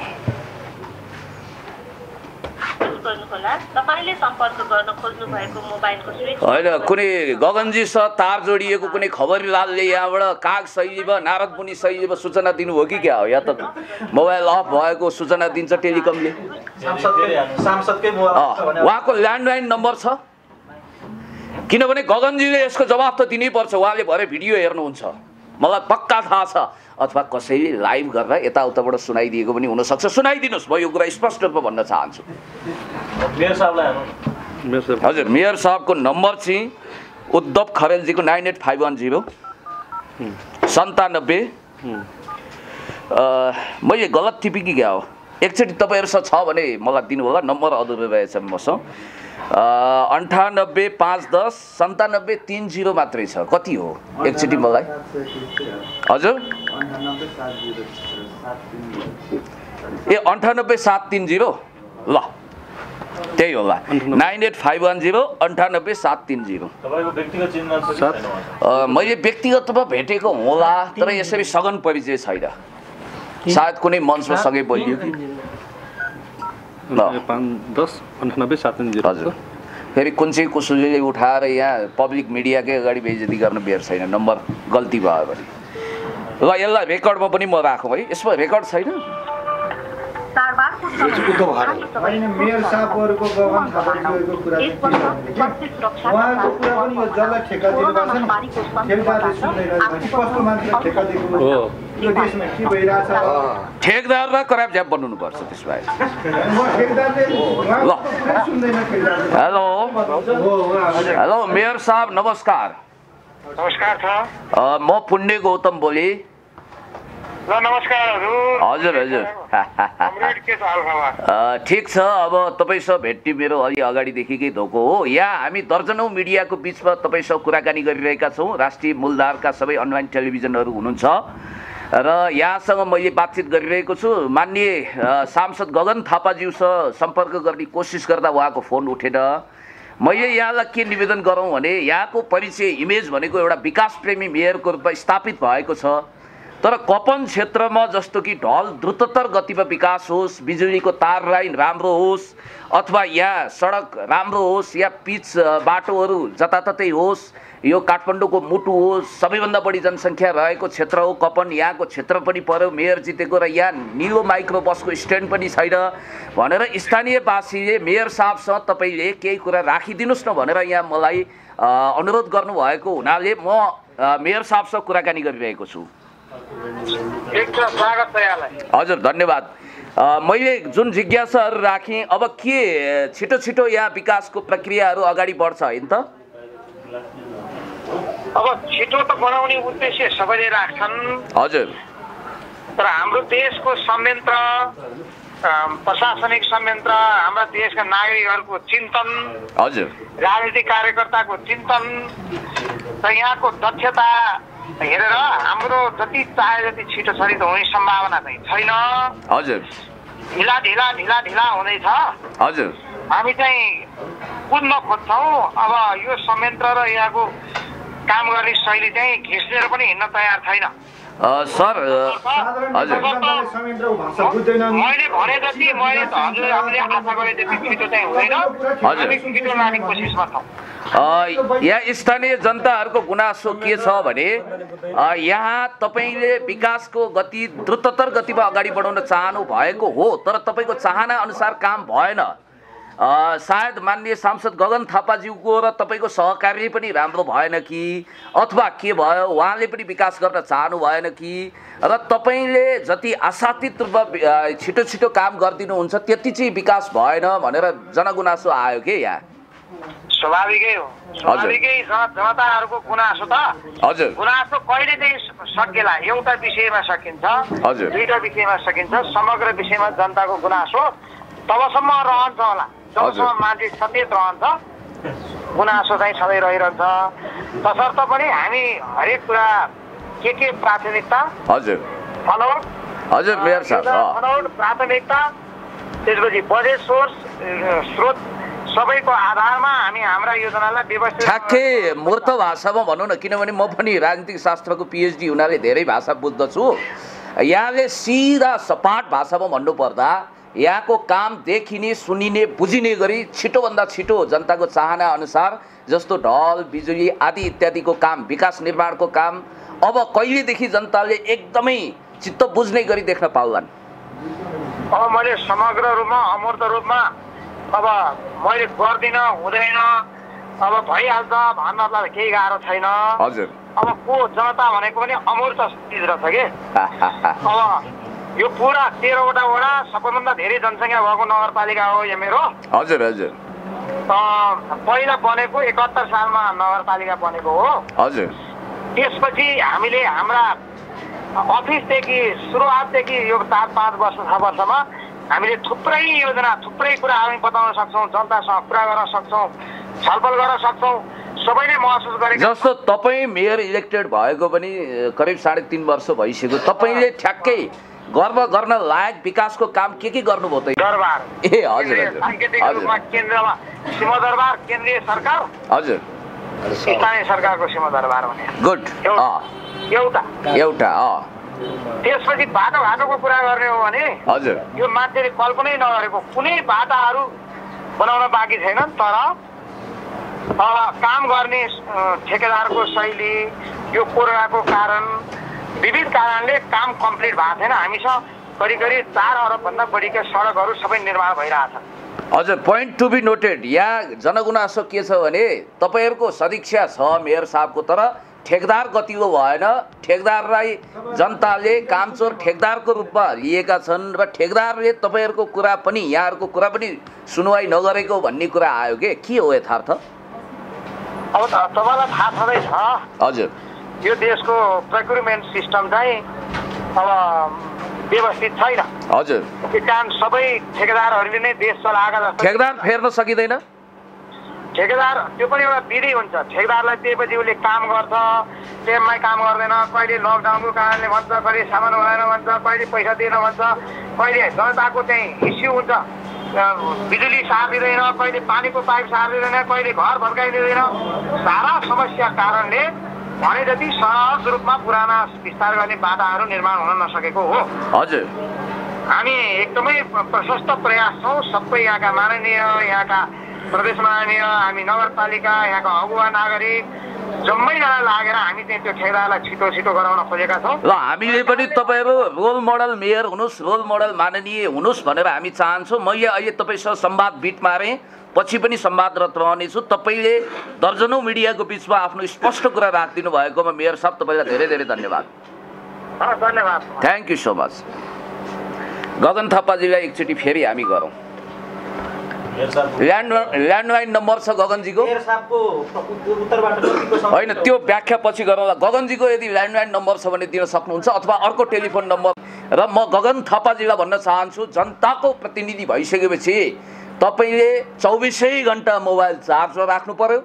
होइन कुनै गगनजीसँग तार जोडिएको कुनै खबरलालले यहाँबाट काग शैलीमा नारद मुनि शैलीमा सूचना दिनुभयो कि क्या हो? या त मोबाइल अफ भएको सूचना दिन्छ टेलिकमले। उहाँको ल्यान्डलाइन नम्बर छ, किनभने गगनजीले यसको जवाब त दिनैपर्छ। उहाँले भरे भिडियो हेर्नुहुन्छ, मलाई पक्का थाहा छ। अथवा कसैले लाइभ गरेर यताउताबाट सुनाइदिएको पनि हुनसक्छ। सुनाइदिनुहोस्, म यो कुरा स्पष्ट रूपमा भन्न चाहन्छु। हजुर, मेयर साहबको नम्बर चाहिँ उद्धव खरेलजीको 98510 97। मैले गलत टिपेँ कि क्या हो? एकचोटि तपाईँहरूसँग छ भने मलाई दिनु होला। नम्बर अधुरो रहेछ मसँग। 98 510 97 30 मात्रै छ। कति हो एकचोटि मलाई? हजुर, ए 98 730। ल त्यही होला, 98510 98 730। मैले व्यक्तिगत रूपमा भेटेको होला, तर यसरी सघन परिचय छैन। सायद कुनै मञ्चमा सँगै बोलियो कि। ल 510 98 730। हजुर, फेरि कुन चाहिँ कुसुलीले उठाएर यहाँ पब्लिक मिडियाकै अगाडि बेइज्जती गर्न बेर छैन। नम्बर गल्ती भयो भने ल यसलाई रेकर्डमा पनि म राखौँ है। यसमा रेकर्ड छैन? मेयर साहबहरुको गगन थापाजीको कुरा चाहिँ उहाँको कुरा पनि यो जसलाई ठेक्का दिनुभएको छ नि, ठेकदारले सुन्दैन। कस्तो मान्छेलाई ठेक्का दिएको हो, यो देशमा के भइरहेछ? ठेकदारलाई कराप ज्याप बन्नुपर्छ। त्यसबाहेक हेलो हेलो मेयर साहब नमस्कार। नमस्कार छ। म पुण्य गौतम बोले। नमस्कार हजुर हजुर, ठिक छ। अब तपाईँसँग भेट्ने मेरो अलि अगाडिदेखिकै धोको हो। यहाँ हामी दर्जनौँ मिडियाको बिचमा तपाईँसँग कुराकानी गरिरहेका छौँ। राष्ट्रिय मूलधारका सबै अनलाइन टेलिभिजनहरू हुनुहुन्छ र यहाँसँग मैले बातचित गरिरहेको छु। माननीय सांसद गगन थापाज्यूसँग सम्पर्क गर्ने कोसिस गर्दा उहाँको फोन उठेन। मैले यहाँलाई के निवेदन गरौँ भने यहाँको परिचय इमेज भनेको एउटा विकास प्रेमी मेयरको रूपमा स्थापित भएको छ। तर कपन क्षेत्रमा जस्तो कि ढल द्रुततर गतिमा विकास होस्, बिजुलीको तार लाइन राम्रो होस्, अथवा यहाँ सडक राम्रो होस्, या पिच बाटोहरू जताततै होस्, यो काठमाडौँको मुटु होस्, सबैभन्दा बढी जनसङ्ख्या रहेको क्षेत्र हो कपन। यहाँको क्षेत्र पनि पर्यो, मेयर जितेको, र यहाँ निलो माइक्रो बसको स्ट्यान्ड पनि छैन भनेर स्थानीयवासीले मेयर साहबसँग तपाईँले केही कुरा राखिदिनुहोस् न भनेर यहाँ मलाई अनुरोध गर्नुभएको हुनाले म मेयर साहबसँग कुराकानी गरिरहेको छु। हजुर धन्यवाद। मैले जुन जिज्ञासाहरू राखेँ, अब के छिटो छिटो यहाँ विकासको प्रक्रियाहरू अगाडि बढ्छ होइन त? अब छिटो त बनाउने उद्देश्य सबैले राख्छन्। हजुर। तर हाम्रो देशको संयन्त्र, प्रशासनिक संयन्त्र, हाम्रा देशका नागरिकहरूको चिन्तन, हजुर, राजनीतिक कार्यकर्ताको चिन्तन र यहाँको दक्षता हेरेर हाम्रो जति चाहे जति छिटो छरित हुने सम्भावना चाहिँ छैन। हजुर। ढिला ढिला ढिला ढिला हुँदैछ। हजुर। हामी चाहिँ कुद्न खोज्छौँ। अब यो संयन्त्र र यहाँको काम गर्ने शैली चाहिँ घिस्नेर पनि हिँड्न तयार छैन। सर, हजुर, मैले भने जति मैले हजुरहरूले आशा गरे जति छिटो चाहिँ हुँदैन। हामी छिटो लाने कोसिसमा छौँ। यहाँ स्थानीय जनताहरूको गुनासो के छ भने यहाँ तपाईँले विकासको गति द्रुततर गतिमा अगाडि बढाउन चाहनु भएको हो, तर तपाईँको चाहना अनुसार काम भएन। सायद माननीय सांसद गगन थापाज्यूको र तपाईँको सहकार्य पनि राम्रो भएन कि, अथवा के भयो उहाँले पनि विकास गर्न चाहनु भएन कि, र तपाईँले जति आशातीत रूपमा छिटो छिटो काम गरिदिनुहुन्छ त्यति चाहिँ विकास भएन भनेर जनगुनासो आयो के यहाँ? स्वाभाविकै हो, स्वाभाविकै जनताहरूको गुनासो त। हजुर। गुनासो कहिले चाहिँ सकिएला? एउटा विषयमा सकिन्छ, दुईटा विषयमा सकिन्छ, समग्र विषयमा जनताको गुनासो तबसम्म रहन्छ होला जबसम्म मान्छे सचेत रहन्छ। गुनासो चाहिँ सधैँ रहिरहन्छ। तसर्थ पनि हामी हरेक कुरा के प्राथमिकता, हजुर, छनौट, हजुर मेयर साहब, छनौट प्राथमिकता, त्यसपछि बजेट सोर्स स्रोत सबैको आधारमा हामी हाम्रा योजनालाई व्यवस्थित ठ्याक्कै मूर्त भाषामा भनौँ न, किनभने म पनि राजनीतिक शास्त्रको पिएचडी हुनाले धेरै भाषा बुझ्दछु। यहाँले सिधा सपाट भाषामा भन्नुपर्दा यहाँको काम देखिने, सुनिने, बुझिने गरी छिटोभन्दा छिटो जनताको चाहना अनुसार जस्तो ढल, बिजुली आदि इत्यादिको काम, विकास निर्माणको काम अब कहिलेदेखि जनताले एकदमै चित्त बुझ्ने गरी देख्न पाउलान्? अब मैले समग्र रूपमा, अमूर्त रूपमा अब मैले गर्दिनँ, हुँदैन, अब भइहाल्छ भन्नलाई केही गाह्रो छैन। हजुर। अब को जनता भनेको पनि अमूर्त चिज रहेछ के। अब यो पुरा 13वटा वडा सबैभन्दा धेरै जनसङ्ख्या भएको नगरपालिका हो यो मेरो। हजुर, हजुर। पहिला बनेको 71 सालमा नगरपालिका बनेको हो। हजुर। त्यसपछि हामीले हाम्रा अफिसदेखि सुरुवातदेखि यो 4-5 वर्ष 6 वर्षमा हामीले थुप्रै योजना, थुप्रै कुरा हामी बताउन सक्छौँ, जनतासँग कुरा गर्न सक्छौँ, छलफल गर्न सक्छौँ, सबैले महसुस गरेको। जस्तो तपाईँ मेयर इलेक्टेड भएको पनि करिब 3.5 वर्ष भइसक्यो, तपाईँले ठ्याक्कै गर्व गर्न लायक विकासको काम के गर्नुभयो त? दरबार, ए हजुर, सांकेतिक रूपमा केन्द्रमा सिंहदरबार, केन्द्रीय सरकार, हजुर, स्थानीय सरकारको सिंहदरबार भने गुड, एउटा त्यसपछि बाटोघाटोको कुरा गर्ने हो भने हजुर, यो मान्छेले कल्पनै नगरेको कुनै बाटाहरू बनाउन बाँकी छैनन्। तर अब काम गर्ने ठेकेदारको शैली, यो कोरोनाको कारण, विविध कारणले काम कम्प्लिट भएको छैन। हामीसँग करिब 4 अरबभन्दा बढीका सडकहरू सबै निर्माण भइरहेछ। हजुर, पोइन्ट टु बी नोटेड। यहाँ जनगुनासो के छ भने तपाईँहरूको सदिक्षा छ मेयर साहबको, तर ठेकदार गतिलो भएन। ठेकदारलाई जनताले कामचोर ठेकदारको रूपमा लिएका छन् र ठेकदारले तपाईँहरूको कुरा पनि, यहाँहरूको कुरा पनि सुनवाई नगरेको भन्ने कुरा आयो के हो यथार्थ? अब तपाईँलाई थाहा छँदैछ, हजुर, यो देशको प्रोक्युरमेन्ट सिस्टम चाहिँ अब व्यवस्थित छैन। हजुर, त्यस कारण सबै ठेकेदारहरूले नै देश चलाएका जस्तो। ठेकदार फेर्न सकिँदैन? ठेकेदार त्यो पनि एउटा विधि हुन्छ। ठेकेदारलाई दिएपछि उसले काम गर्छ, टाइममै काम गर्दैन, कहिले लकडाउनको कारणले भन्छ, कहिले सामान भएन भन्छ, कहिले पैसा दिएन भन्छ, कहिले जनताको चाहिँ इस्यु हुन्छ, बिजुली सारिदिँदैन, कहिले पानीको पाइप सारिदिँदैन, कहिले घर भत्काइदिँदैन। सारा समस्या कारणले भने जति सहज रूपमा पुराना विस्तार गर्ने बाटाहरू निर्माण हुन नसकेको हो। हजुर, हामी एकदमै प्रशस्त प्रयास छौँ। सबै यहाँका माननीय, यहाँका प्रदेश माननीय, हामी नगरपालिका, यहाँका अगुवा नागरिक जम्मैजना लागेर हामी चाहिँ त्यो ठेकेदारलाई छिटो छिटो गराउन खोजेका छौँ। ल हामीले पनि तपाईँहरू रोल मोडल मेयर हुनुहोस्, रोल मोडल माननीय हुनुहोस् भनेर हामी चाहन्छौँ। मैले अहिले तपाईँसँग संवाद बिट मारेँ, पछि पनि संवादरत रहनेछु। तपाईँले दर्जनौँ मिडियाको बिचमा आफ्नो स्पष्ट कुरा राखिदिनु भएकोमा मेयर साहब तपाईँलाई धेरै धेरै धन्यवाद। धन्यवाद, thank you so much. Gagan थापाजीलाई एकचोटि फेरि हामी गरौँ। ल्यान्डलाइन नम्बर छ गगनजीको होइन, त्यो व्याख्या पछि गरौँला। गगनजीको यदि ल्यान्डलाइन नम्बर छ भने दिन सक्नुहुन्छ, अथवा अर्को टेलिफोन नम्बर। र म गगन थापाजीलाई भन्न चाहन्छु, जनताको प्रतिनिधि भइसकेपछि तपाईँले 24 घन्टा मोबाइल चार्जमा राख्नु पर्यो,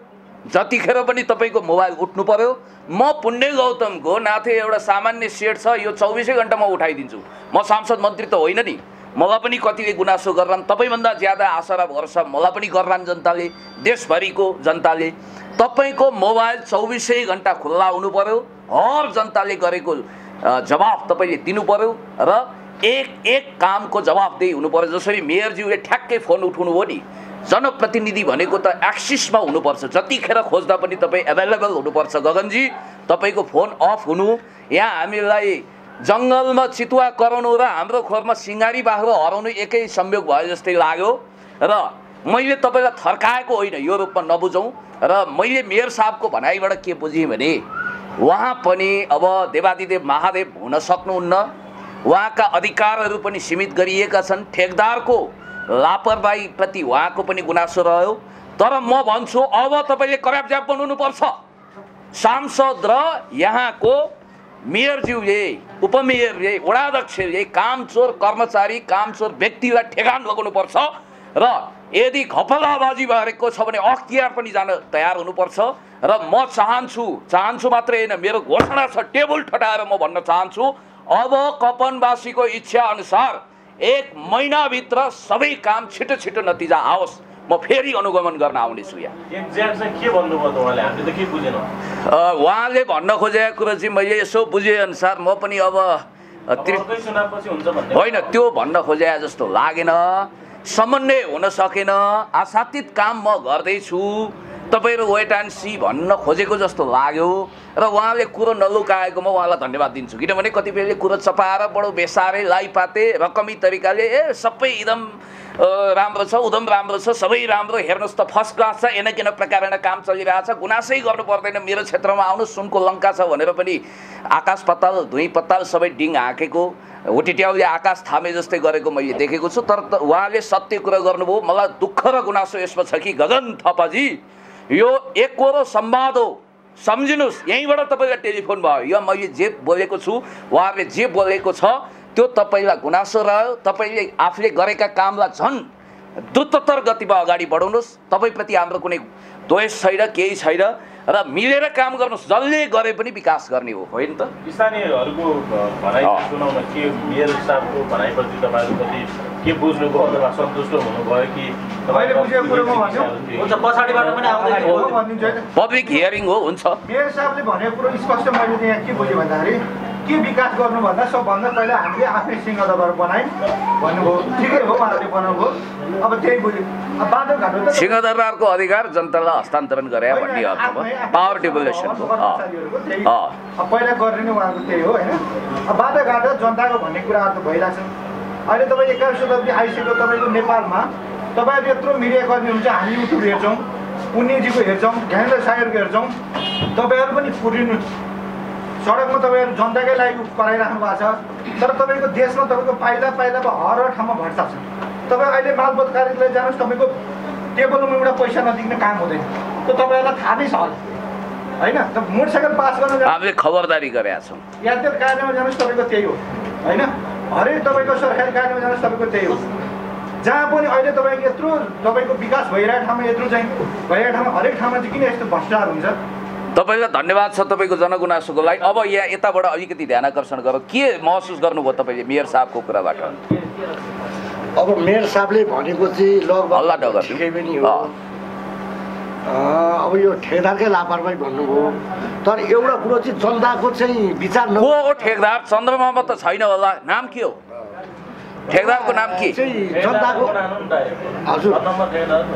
जतिखेर पनि तपाईँको मोबाइल उठ्नु पर्यो। म पुण्य गौतमको नाथे एउटा सामान्य सेट छ, यो 24 घन्टा म उठाइदिन्छु। म सांसद मन्त्री त होइन नि, मलाई पनि कतिले गुनासो गर्छन्, तपाईँभन्दा ज्यादा आशा र भरोसा मलाई पनि गर्छन् जनताले, देशभरिको जनताले। तपाईँको मोबाइल 24 घन्टा खुल्ला हुनु पर्यो, हर जनताले गरेको जवाफ तपाईँले दिनु पर्यो र एक कामको जवाफदेही हुनु पर्यो। जसरी मेयरज्यूले ठ्याक्कै फोन उठाउनु हो नि, जनप्रतिनिधि भनेको त एक्सिसमा हुनुपर्छ, जतिखेर खोज्दा पनि तपाईँ एभाइलेबल हुनुपर्छ। गगनजी, तपाईँको फोन अफ हुनु, यहाँ हामीलाई जङ्गलमा चितुवा कराउनु र हाम्रो खोरमा सिँगारी बाख्रो हराउनु एकै संयोग भयो जस्तै लाग्यो। र मैले तपाईँलाई थर्काएको होइन, यो रूपमा नबुझौँ। र मैले मेयर साहबको भनाइबाट के बुझेँ भने उहाँ पनि अब देवादिदेव महादेव हुन सक्नुहुन्न, उहाँका अधिकारहरू पनि सीमित गरिएका छन्, ठेकदारको लापरवाहीप्रति उहाँको पनि गुनासो रह्यो। तर म भन्छु अब तपाईँले कर्याप्जाप बनाउनुपर्छ। सांसद र यहाँको मेयरज्यूले, उपमेयरले, वडाध्यक्षले कामचोर कर्मचारी, कामचोर व्यक्तिलाई ठेगान लगाउनुपर्छ र यदि घपलाबाजी भएको छ भने अख्तियार पनि जान तयार हुनुपर्छ। र म चाहन्छु मात्रै होइन, मेरो घोषणा छ, टेबल ठटाएर म भन्न चाहन्छु, अब कपनवासीको इच्छा अनुसार 1 महिनाभित्र सबै काम छिटो नतिजा आओस्। म फेरि अनुगमन गर्न आउनेछु। उहाँले भन्न खोजेको कुरो चाहिँ मैले यसो बुझेअनुसार म पनि अब होइन, त्यो भन्न खोजे जस्तो लागेन, समन्वय हुन सकेन, आशातीत काम म गर्दैछु, तपाईँहरू वेट एन्ड सी भन्न खोजेको जस्तो लाग्यो। र उहाँले कुरो नलुकाएको म उहाँलाई धन्यवाद दिन्छु, किनभने कतिपयले कुरो चपाएर बडो बेसारे लाइपाते रकमी तरिकाले सबै एकदम राम्रो छ, उदम राम्रो छ, सबै राम्रो, हेर्नुहोस् त फर्स्ट क्लास छ, एन प्रकार काम चलिरहेछ, गुनासै गर्नु पर्दैन, मेरो क्षेत्रमा आउनु, सुनको लङ्का छ भनेर पनि आकाश पत्ताल धुई पत्ताल सबै डिङ हाँकेको, हुटिट्याउले आकाश थामे जस्तै गरेको मैले देखेको छु। तर उहाँले सत्य कुरा गर्नुभयो। मलाई दुःख र गुनासो यसमा छ कि गगन थापाजी, यो एकरो संवाद हो, सम्झिनुहोस्। यहीँबाट तपाईँलाई टेलिफोन भयो, यो मैले जे बोलेको छु, उहाँहरूले जे बोलेको छ त्यो तपाईँलाई गुनासो रह्यो। तपाईँले आफूले गरेका कामलाई झन् द्रुततर गतिमा अगाडि बढाउनुहोस्। तपाईँप्रति हाम्रो कुनै द्वेष छैन, केही छैन, र मिलेर काम गर्नुहोस्, जसले गरे पनि विकास गर्ने हो, होइन त? स्थानीयहरूको भनाइ सुनाउन के मेयर साहबको भनाइप्रति तपाईँहरू कति के बुझ्नुभयो अथवा सन्तुष्ट हुनुभयो कि पब्लिक हियरिङ हो? हुन्छ। मेयर साहबले भनेको कुरो स्पष्ट मैले यहाँ के बुझेँ भन्दाखेरि के विकास गर्नुभन्दा सबभन्दा पहिला हामीले आफ्नै सिंहदरबार बनायौँ भन्नुभयो। ठिकै हो, उहाँहरूले बनाउनुभयो, अब त्यही बुझ्यो। अब बाटोघाटो त सिंहदरबारको अधिकार जनतालाई हस्तान्तरण गरे भन्ने अर्थमा पावर डिभोल्युसनको पहिला गर्ने नै उहाँको त्यही हो, होइन? अब बाटोघाटो जनताको भन्ने कुराहरू त भइरहेछ। अहिले तपाईँ 21औं शताब्दी आइसक्यो, तपाईँको नेपालमा तपाईँहरू यत्रो मिडियाकर्मी हुन्छ, हामी युट्युब हेर्छौँ, पुण्यजीको हेर्छौँ, ज्ञानेन्द्र सागरको हेर्छौँ, तपाईँहरू पनि पुरिनु सडकमा तपाईँहरू जनताकै लागि कराइराख्नु भएको छ। तर तपाईँको देशमा तपाईँको पाइला हर ठाउँमा भ्रष्टाचार छ। तपाईँ अहिले मालपोत कार्यालय जानुहोस्, तपाईँको टेबलमा एउटा पैसा नदिने काम हुँदैन, त्यो तपाईँहरूलाई थाहा नै छ होला, होइन? मोटरसाइकल पास गर्न हामीले खबरदारी गरेका छौँ। यातायात कार्यालयमा जानुहोस्, तपाईँको त्यही हो, होइन? हरेक तपाईँको सरकारी कार्यालयमा जानुहोस्, तपाईँको त्यही हो। जहाँ पनि अहिले तपाईँको यत्रो तपाईँको विकास भइरहेको ठाउँमा, यत्रो चाहिँ भइरहेको ठाउँमा, हरेक ठाउँमा चाहिँ किन यस्तो भ्रष्टाचार हुन्छ? तपाईँलाई धन्यवाद छ तपाईँको जनगुनासोको लागि। अब यहाँ यताबाट अलिकति ध्यान आकर्षण गरौँ, के महसुस गर्नुभयो तपाईँले मेयर साहबको कुराबाट? अब मेयर साहबले भनेको चाहिँ हल्ला डगर ठिकै पनि हो। अब यो ठेकदारकै लापरवाही भन्नुभयो, तर एउटा कुरो चाहिँ जनताको चाहिँ विचार को हो ठेकदार? चन्द्रमामा त छैन होला, नाम के हो ठेकदारको? नाम के? जनताको हजुर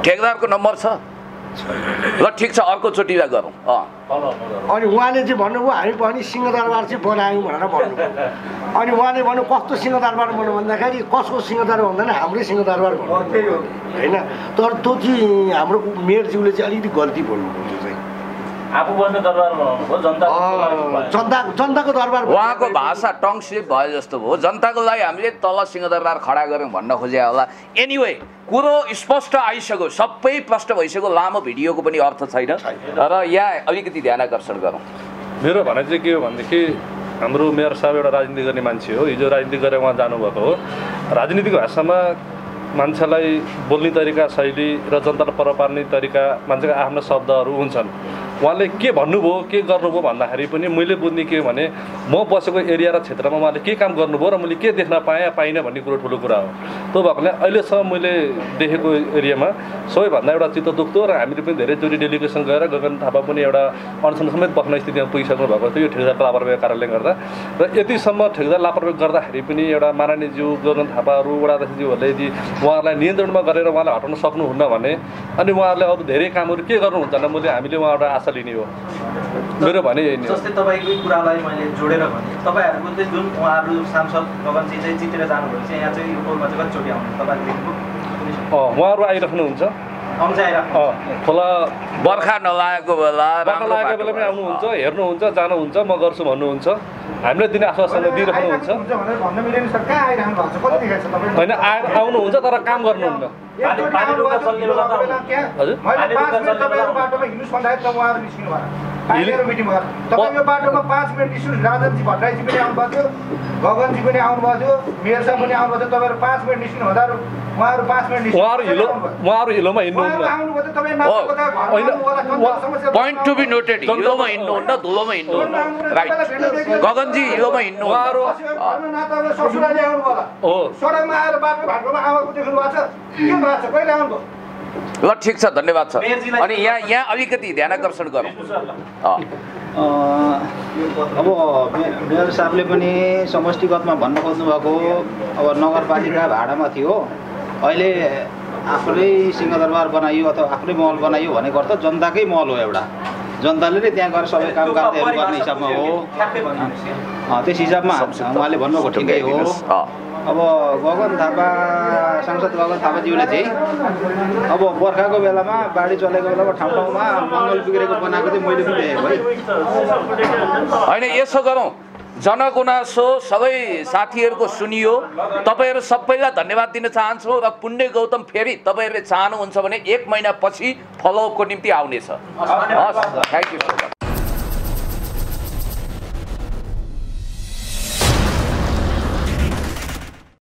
ठेकदारको नम्बर छ? ल ठिक छ, अर्कोचोटिलाई गरौँ। अनि उहाँले चाहिँ भन्नुभयो हामी पनि सिंहदरबार चाहिँ बनायौँ भनेर भन्नुभयो। अनि उहाँले भन्नु कस्तो सिंहदरबार बनाउँ भन्दाखेरि कसको सिंहदरबार भन्दैन, हाम्रै सिंहदरबार भन्नु, होइन? तर त्यो चाहिँ हाम्रो मेयरज्यूले चाहिँ अलिकति गल्ती बोल्नुभयो। त्यो चाहिँ आफू बस्ने दरबार बनाउनु भयो जनताको दरबार उहाँको भाषा टङ स्लिप भयो जस्तो भयो। जनताको लागि हामीले तल सिंहदरबार खडा गऱ्यौँ भन्न खोजे होला। एनिवे कुरो स्पष्ट आइसक्यो, सबै प्रष्ट भइसक्यो, लामो भिडियोको पनि अर्थ छैन र यहाँ अलिकति ध्यान आकर्षण गरौँ। मेरो भनाइ चाहिँ के हो भनेदेखि हाम्रो मेयर साहब एउटा राजनीति गर्ने मान्छे हो, हिजो राजनीति गरेर उहाँ जानुभएको हो। राजनीतिक भाषामा मान्छेलाई बोल्ने तरिका, शैली र जनतालाई पर पार्ने तरिका, मान्छेका आफ्ना शब्दहरू हुन्छन्। उहाँले के भन्नुभयो, के गर्नुभयो भन्दाखेरि पनि मैले बुझ्ने के हो भने म बसेको एरिया र क्षेत्रमा उहाँले के काम गर्नुभयो र मैले के देख्न पाइनँ भन्ने कुरो ठुलो कुरा हो। त्यो भएकोले अहिलेसम्म मैले देखेको एरियामा सबैभन्दा एउटा चित्त दुख्दो र हामीले पनि धेरैचोटि डेलिगेसन गएर गगन थापा पनि एउटा अनसन समेत बस्ने स्थितिमा पुगिसक्नु भएको थियो यो ठेकेदारको लापरवाहीको कारणले गर्दा। र यतिसम्म ठेकेदार लापरवाही गर्दाखेरि पनि एउटा माननीयज्यू गगन थापाहरू वडाध्यक्षज्यूहरूले यदि उहाँहरूलाई नियन्त्रणमा गरेर उहाँलाई हटाउन सक्नुहुन्न भने अनि उहाँहरूले अरू धेरै कामहरू के गर्नुहुन्छ भने हामीले उहाँबाट आशा लिने हो। मेरो भने यही नै हो। जस्तै तपाईँकै कुरालाई मैले जोडेर भने तपाईँहरूको चाहिँ जुन उहाँहरू सांसद गगनजी चाहिँ जितेर जानुभयो चाहिँ यहाँ चाहिँ यो टोलमा चाहिँ कतिचोटि आउनु तपाईँले देख्नुभयो? उहाँहरू आइराख्नुहुन्छ खोला बर्खा नलागेको बेला बेलामै आउनुहुन्छ, हेर्नुहुन्छ, जानुहुन्छ, म गर्छु भन्नुहुन्छ, हामीले दिने आश्वासन दिइराख्नुहुन्छ। होइन आउनुहुन्छ तर काम गर्नुहुन्न। तपाईँ बाटोमा 5 मिनट निस्किनु, राजनजी भट्टराईजी पनि आउनुभएको थियो, गगनजी पनि आउनुभएको थियो, मेयर साहब पनि आउनुभएको थियो। तपाईँहरू 5 मिनट निस्किनु भन्दा उहाँहरू 5 मिनट निस्किनु, उहाँहरू हिलोमा हिँड्नुहुन्न। पोइन्ट टु बी नोटेड, हिलोमा हिँड्नुहुन्न, धुलोमा हिँड्नुहुन्न। राइट, गगनजी हिलोमा हिँड्नु ससुराले आउनुभयो हो, सडकमा आएर बाटो भाटोमा आवाको देख्नु भएको छ, के भएको छ, कहिले आउनुभयो? ल ठिक छ, धन्यवाद छ। अनि यहाँ अलिकति ध्यान आकर्षण गरौँ। अब मेयर साहबले पनि समष्टिगतमा भन्न खोज्नु भएको अब नगरपालिका भाडामा थियो, अहिले आफूले सिंहदरबार बनाइयो अथवा आफ्नै महल बनाइयो भनेको अर्थ जनताकै महल हो। एउटा जनताले नै त्यहाँ गएर सबै काम कार्यहरू गर्ने हिसाबमा हो। त्यस हिसाबमा उहाँले भन्नुभएको ठिकै हो। अब गगन थापा, सांसद गगन थापाज्यूले चाहिँ अब बर्खाको बेलामा बाढी चलेको बेलामा ठाउँ ठाउँमा मङ्गल बिग्रेको बनाएको चाहिँ मैले पनि देखेको है। होइन, यसो गरौँ, जनगुनासो सबै साथीहरूको सुनियो। तपाईँहरू सबैलाई धन्यवाद दिन चाहन्छु र पुण्य गौतम फेरि तपाईँहरूले चाहनुहुन्छ भने 1 महिनापछि फलोअपको निम्ति आउनेछ। हस्, थ्याङ्क यू सो मच।